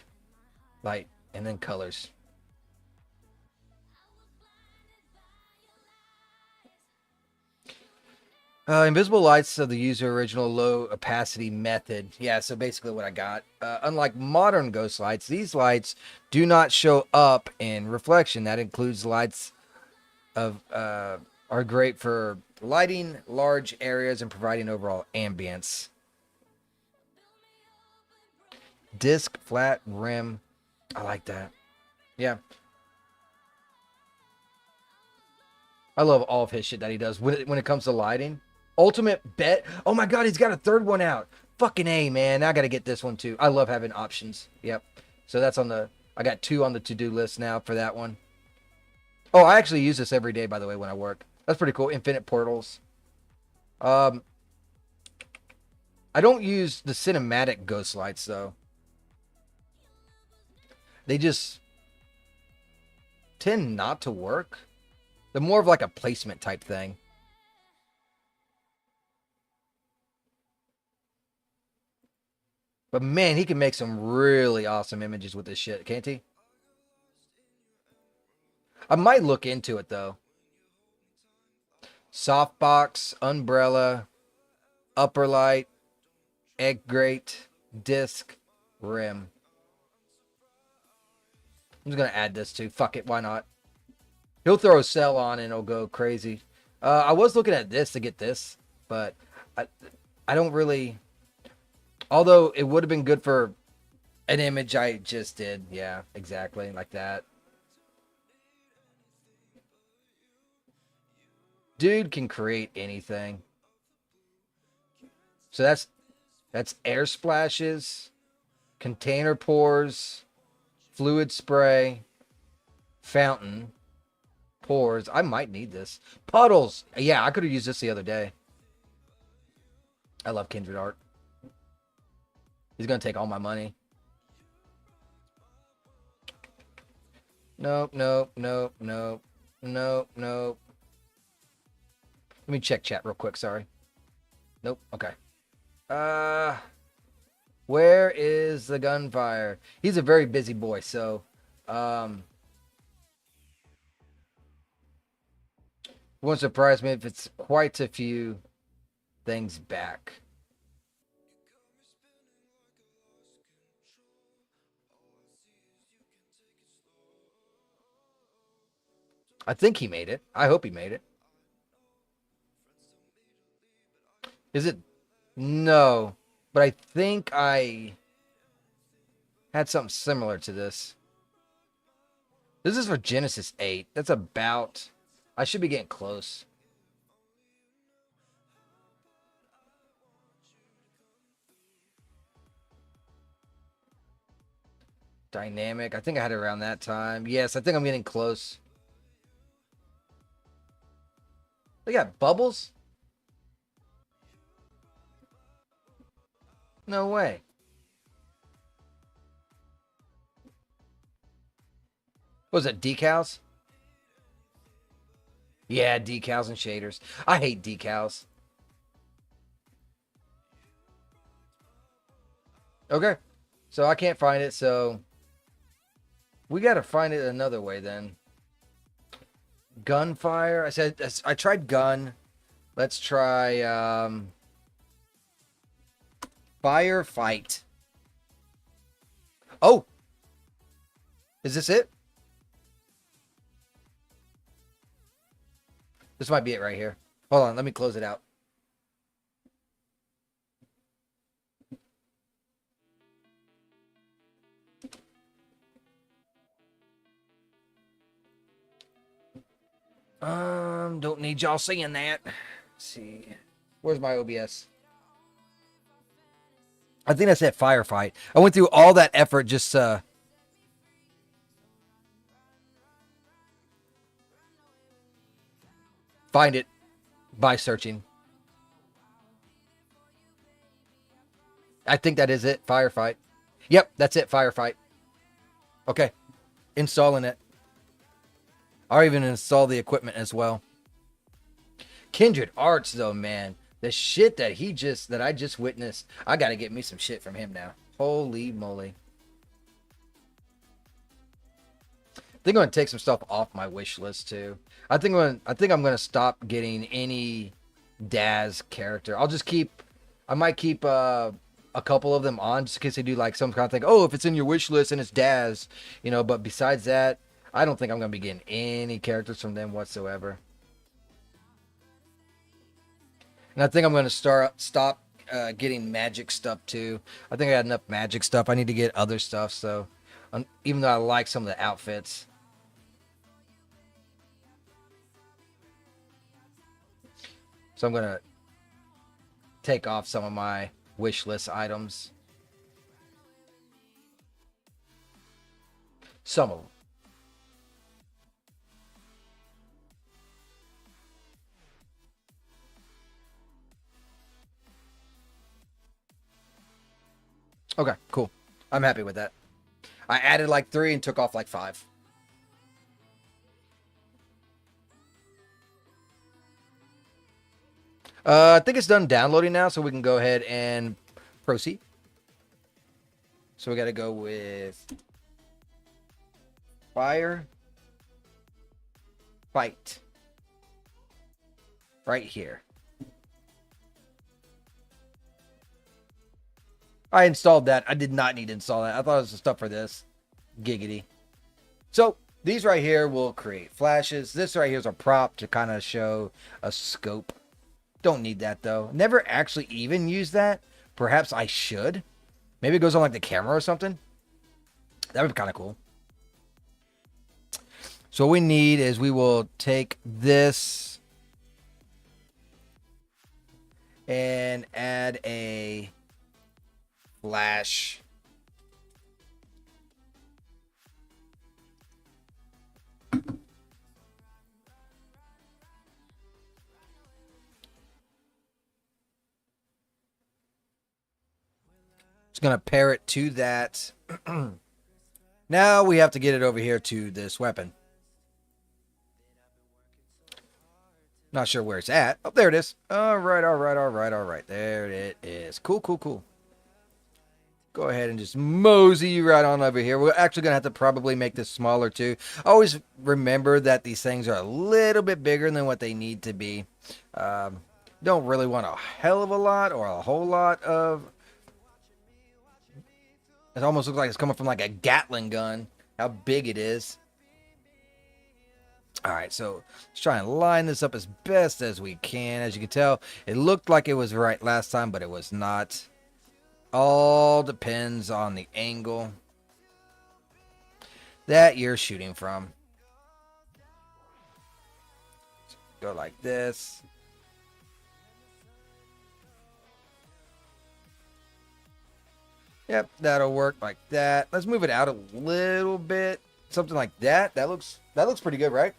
and then colors. Invisible lights of the user original low opacity method. Yeah, so basically what I got. Unlike modern ghost lights, these lights do not show up in reflection. That includes lights of are great for lighting large areas and providing overall ambience. Disc, flat, rim. I like that. Yeah. I love all of his shit that he does when it comes to lighting. Ultimate bet. Oh my god, he's got a third one out. Fucking A, man. I got to get this one too. I love having options. Yep. So that's on the... I got 2 on the to-do list now for that one. Oh, I actually use this every day, by the way, when I work. That's pretty cool. Infinite portals. I don't use the cinematic ghost lights, though. They just tend not to work. They're more of like a placement type thing. But man, he can make some really awesome images with this shit, can't he? I might look into it, though. Softbox, umbrella, upper light, egg grate, disc, rim. I'm just going to add this too. Fuck it, why not? He'll throw a cell on and it'll go crazy. I was looking at this to get this, but I don't really... Although it would have been good for an image I just did. Yeah, exactly. Like that. Dude can create anything. So that's air splashes, container pours, fluid spray, fountain, pours. I might need this. Puddles. Yeah, I could have used this the other day. I love Kindred art. He's gonna take all my money. Nope, nope, nope, nope, nope, nope. Let me check chat real quick, sorry. Nope, okay. Where is the gunfire? He's a very busy boy, so won't surprise me if it's quite a few things back. I think he made it. I hope he made it. Is it? No. But I think I had something similar to this. This is for Genesis 8. That's about... I should be getting close. Dynamic. I think I had it around that time. Yes, I think I'm getting close. They got bubbles? No way. What was it, decals? Yeah, decals and shaders. I hate decals. Okay. So I can't find it, so we got to find it another way then. Gunfire. I tried gun. Let's try firefight. Oh. Is this it? This might be it right here. Hold on, let me close it out. Don't need y'all seeing that. Let's see. Where's my OBS? I think I said firefight. I went through all that effort just find it by searching. I think that is it. Firefight. Yep, that's it. Firefight. Okay. Installing it. I'll even install the equipment as well. Kindred Arts, though, man. The shit that I just witnessed. I gotta get me some shit from him now. Holy moly. I think I'm gonna take some stuff off my wish list too. I think I'm gonna stop getting any Daz character. I might keep a couple of them on just in case they do like some kind of thing. Oh, if it's in your wish list and it's Daz, but besides that, I don't think I'm gonna be getting any characters from them whatsoever. And I think I'm gonna stop getting magic stuff too. I think I had enough magic stuff. I need to get other stuff. So, even though I like some of the outfits. So I'm going to take off some of my wish list items. Some of them. Okay, cool. I'm happy with that. I added like 3 and took off like 5. I think it's done downloading now, so we can go ahead and proceed. So we got to go with fire, fight, right here. I installed that. I did not need to install that. I thought it was the stuff for this. Giggity. So these right here will create flashes. This right here is a prop to kind of show a scope. Don't need that though. Never actually even used that. Perhaps I should. Maybe it goes on like the camera or something. That would be kind of cool. So what we need is we will take this and add a flash. It's going to pair it to that. Now we have to get it over here to this weapon. Not sure where it's at. Oh, there it is. All right, all right, all right, all right. There it is. Cool, cool, cool. Go ahead and just mosey right on over here. We're actually going to have to probably make this smaller too. Always remember that these things are a little bit bigger than what they need to be. Don't really want a hell of a lot or a whole lot of... It almost looks like it's coming from like a Gatling gun. How big it is. All right, so let's try and line this up as best as we can. As you can tell, it looked like it was right last time, but it was not. All depends on the angle that you're shooting from. Go like this. Yep, that'll work like that. Let's move it out a little bit. Something like that. That looks pretty good, right?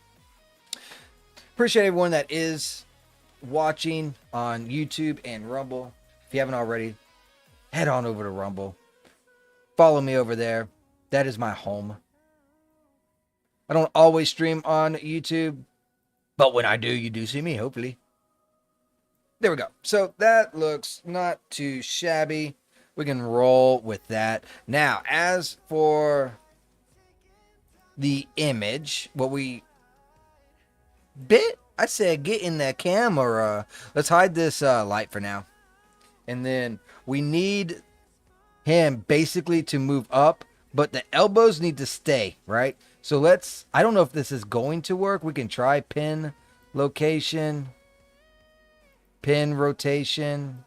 Appreciate everyone that is watching on YouTube and Rumble. If you haven't already, head on over to Rumble. Follow me over there. That is my home. I don't always stream on YouTube, but when I do, you do see me, hopefully. There we go. So that looks not too shabby. We can roll with that. Now, as for the image, I said get in the camera. Let's hide this light for now. And then we need him basically to move up, but the elbows need to stay, right? So I don't know if this is going to work. We can try pin location, pin rotation,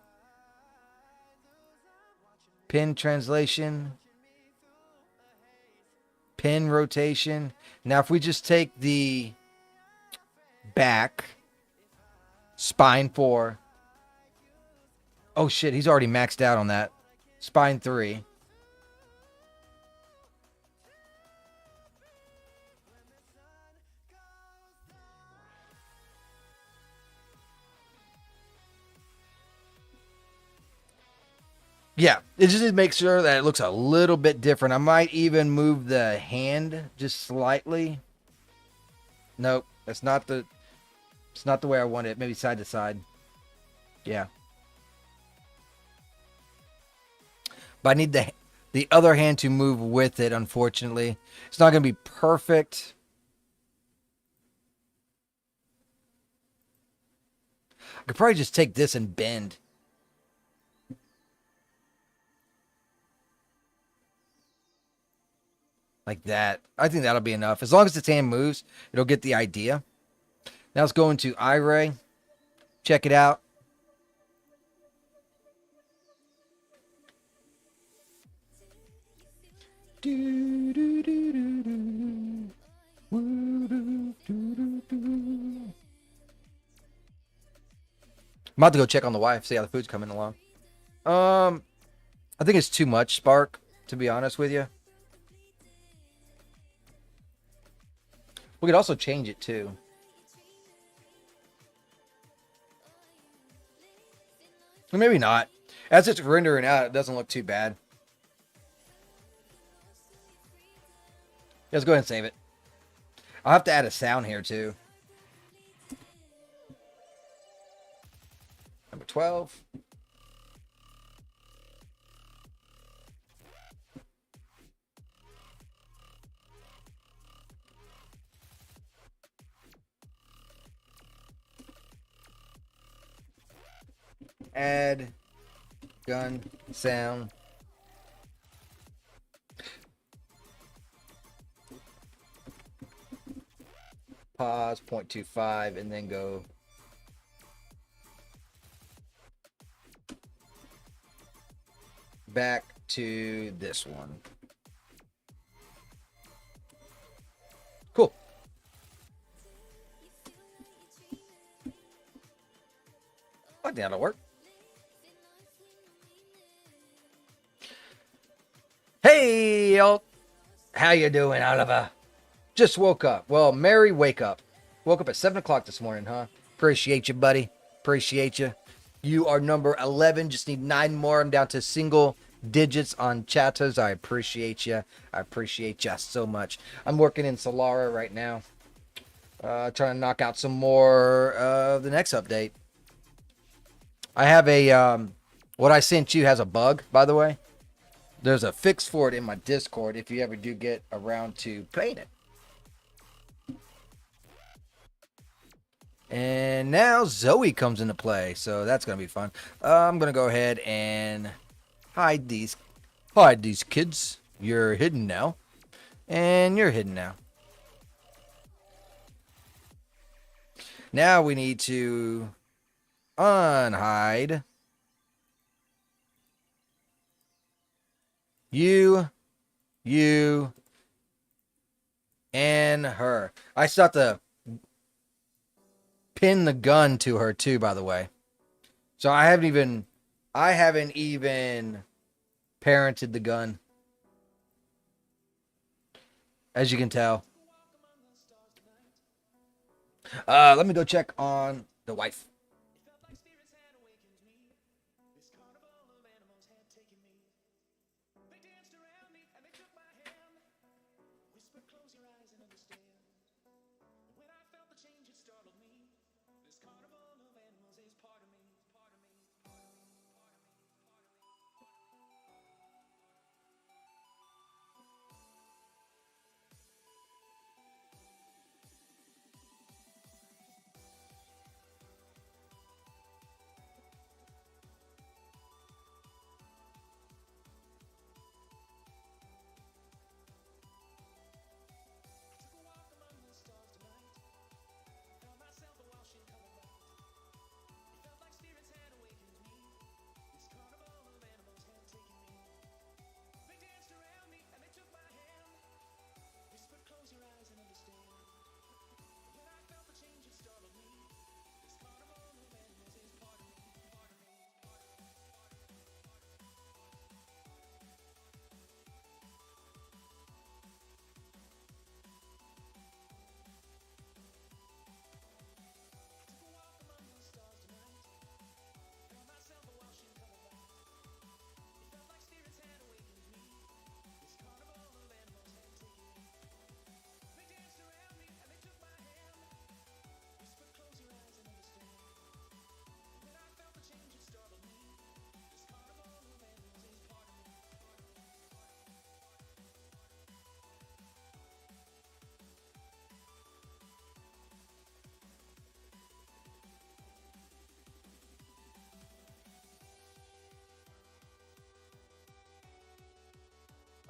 pin translation, pin rotation. Now, if we just take the back spine 4. Oh shit, he's already maxed out on that. Spine 3. Yeah, it just makes sure that it looks a little bit different. I might even move the hand just slightly. Nope, it's not the way I want it. Maybe side to side. Yeah. But I need the other hand to move with it, unfortunately. It's not going to be perfect. I could probably just take this and bend. Like that. I think that'll be enough. As long as the hand moves, it'll get the idea. Now let's go into iRay. Check it out. I'm about to go check on the wife, see how the food's coming along. I think it's too much spark, to be honest with you. We could also change it too. Or maybe not. As it's rendering out, it doesn't look too bad. Let's go ahead and save it. I'll have to add a sound here too. Number 12. Add gun sound. Pause 0.25 and then go back to this one. Cool. I think that'll work. Hey, y'all. How you doing, Oliver? Just woke up. Well, Mary, wake up. Woke up at 7 o'clock this morning, huh? Appreciate you, buddy. Appreciate you. You are number 11. Just need 9 more. I'm down to single digits on chatters. I appreciate you. I appreciate you so much. I'm working in Selara right now. Trying to knock out some more of the next update. I have a, what I sent you has a bug, by the way. There's a fix for it in my Discord if you ever do get around to playing it. And now Zoe comes into play, so that's going to be fun. I'm going to go ahead and hide these kids. You're hidden now. And you're hidden now. Now we need to unhide you, and her. I still have to pin the gun to her too, by the way. So I haven't even parented the gun, as you can tell. Let me go check on the wife.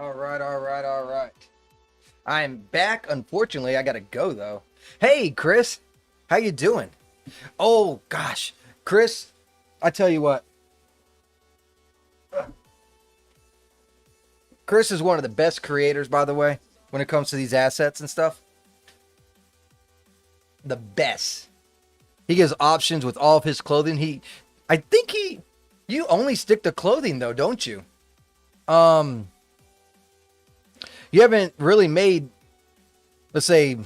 All right. I'm back. Unfortunately, I gotta go though. Hey, Chris, how you doing? Oh gosh, Chris, I tell you what, Chris is one of the best creators, by the way, when it comes to these assets and stuff. The best. He gives options with all of his clothing. You only stick to clothing though, don't you? You haven't really made, let's say,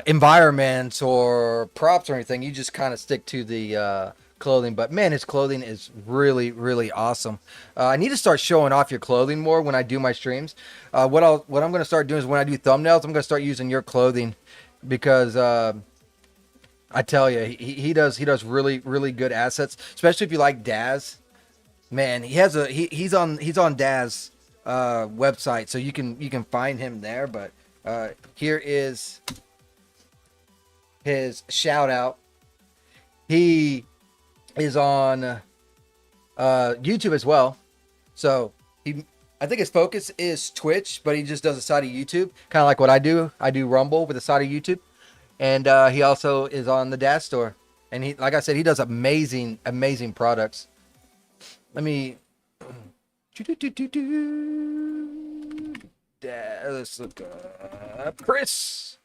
environments or props or anything. You just kind of stick to the clothing. But man, his clothing is really, really awesome. I need to start showing off your clothing more when I do my streams. What I'm going to start doing is when I do thumbnails, I'm going to start using your clothing because I tell you, he does really, really good assets, especially if you like Daz. Man, he's on Daz website, so you can find him there. But here is his shout out. He is on YouTube as well, so I think his focus is Twitch, but he just does a side of YouTube, kind of like what I do. I do Rumble with a side of YouTube, and he also is on the Daz store. And he, like I said, he does amazing products. Let me. Let's look up Chris.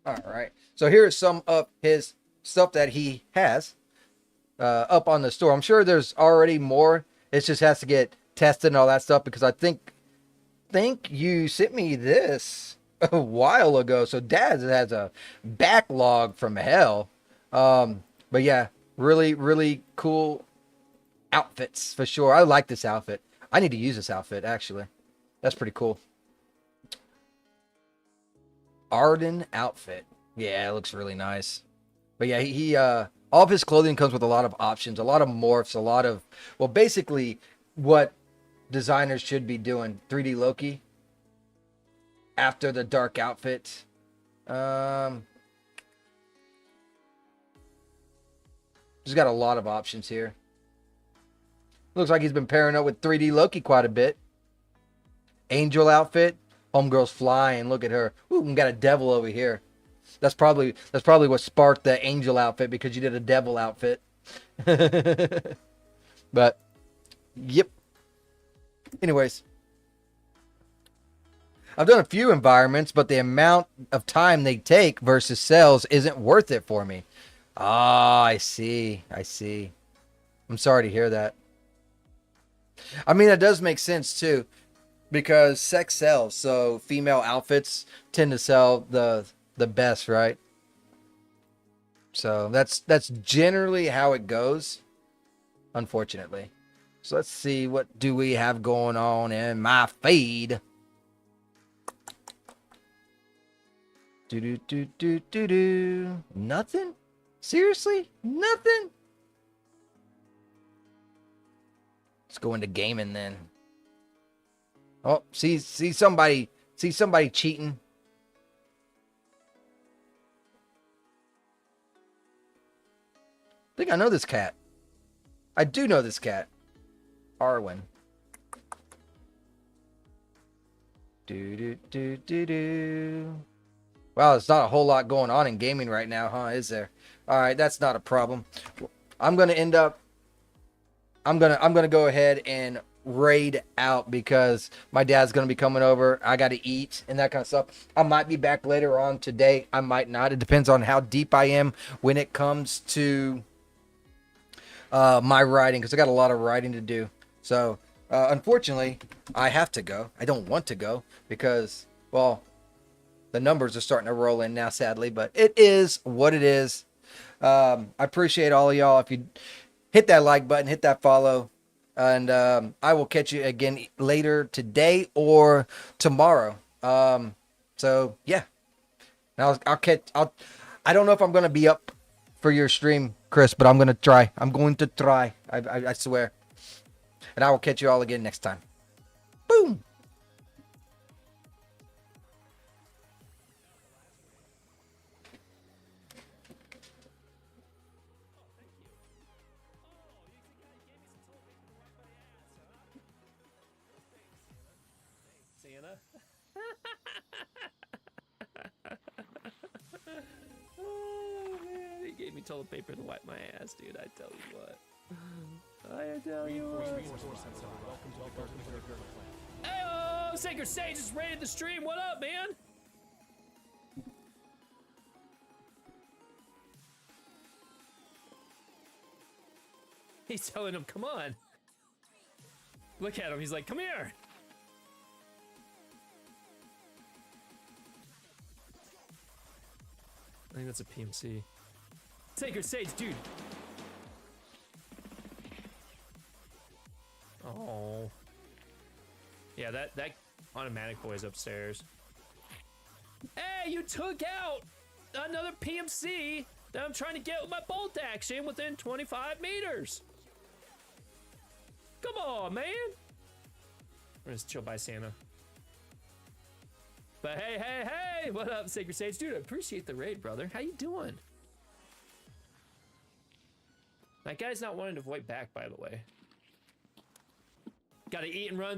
All right. So here's some of his stuff that he has up on the store. I'm sure there's already more. It just has to get tested and all that stuff because I think you sent me this a while ago. So Daz has a backlog from hell. But yeah, really, really cool outfits for sure. I like this outfit. I need to use this outfit actually. That's pretty cool. Arden outfit. Yeah, it looks really nice. But yeah, he all of his clothing comes with a lot of options, a lot of morphs, a lot of, well, basically what designers should be doing. 3D Loki after the dark outfit. Just got a lot of options here. Looks like he's been pairing up with 3D Loki quite a bit. Angel outfit. Homegirl's flying. Look at her. Ooh, we got a devil over here. That's probably what sparked the angel outfit, because you did a devil outfit. But yep. Anyways, I've done a few environments, but the amount of time they take versus sales isn't worth it for me. Ah, I see. I see. I'm sorry to hear that. I mean, that does make sense too, because sex sells. So female outfits tend to sell the best, right? So that's generally how it goes, unfortunately. So let's see, what do we have going on in my feed? Do. Nothing? Seriously? Nothing? Let's go into gaming then. Oh, see somebody cheating. I think I know this cat. I do know this cat. Arwen. Do. Wow, there's not a whole lot going on in gaming right now, huh? Is there? All right, that's not a problem. I'm gonna go ahead and raid out, because my dad's gonna be coming over. I gotta eat and that kind of stuff. I might be back later on today. I might not. It depends on how deep I am when it comes to my writing, because I got a lot of writing to do. So unfortunately, I have to go. I don't want to go because, well, the numbers are starting to roll in now, sadly, but it is what it is. I appreciate all of y'all. If you hit that like button, hit that follow, and I will catch you again later today or tomorrow. So yeah, now I don't know if I'm gonna be up for your stream, Chris, but I'm gonna try. I'm going to try. I swear. And I will catch you all again next time. Boom. Santa. Oh man, he gave me toilet paper to wipe my ass, dude. I tell you what. I tell you what. Hey, Sacred Sage just raided the stream. What up, man? He's telling him, come on. Look at him. He's like, come here. I think that's a PMC. Sacred Sage, dude. Oh. Yeah, that automatic boy's upstairs. Hey, you took out another PMC that I'm trying to get with my bolt action within 25 meters. Come on, man. We're gonna chill by Santa. But hey, what up, Sacred Sage? Dude, I appreciate the raid, brother. How you doing? That guy's not wanting to void back, by the way. Gotta eat and run.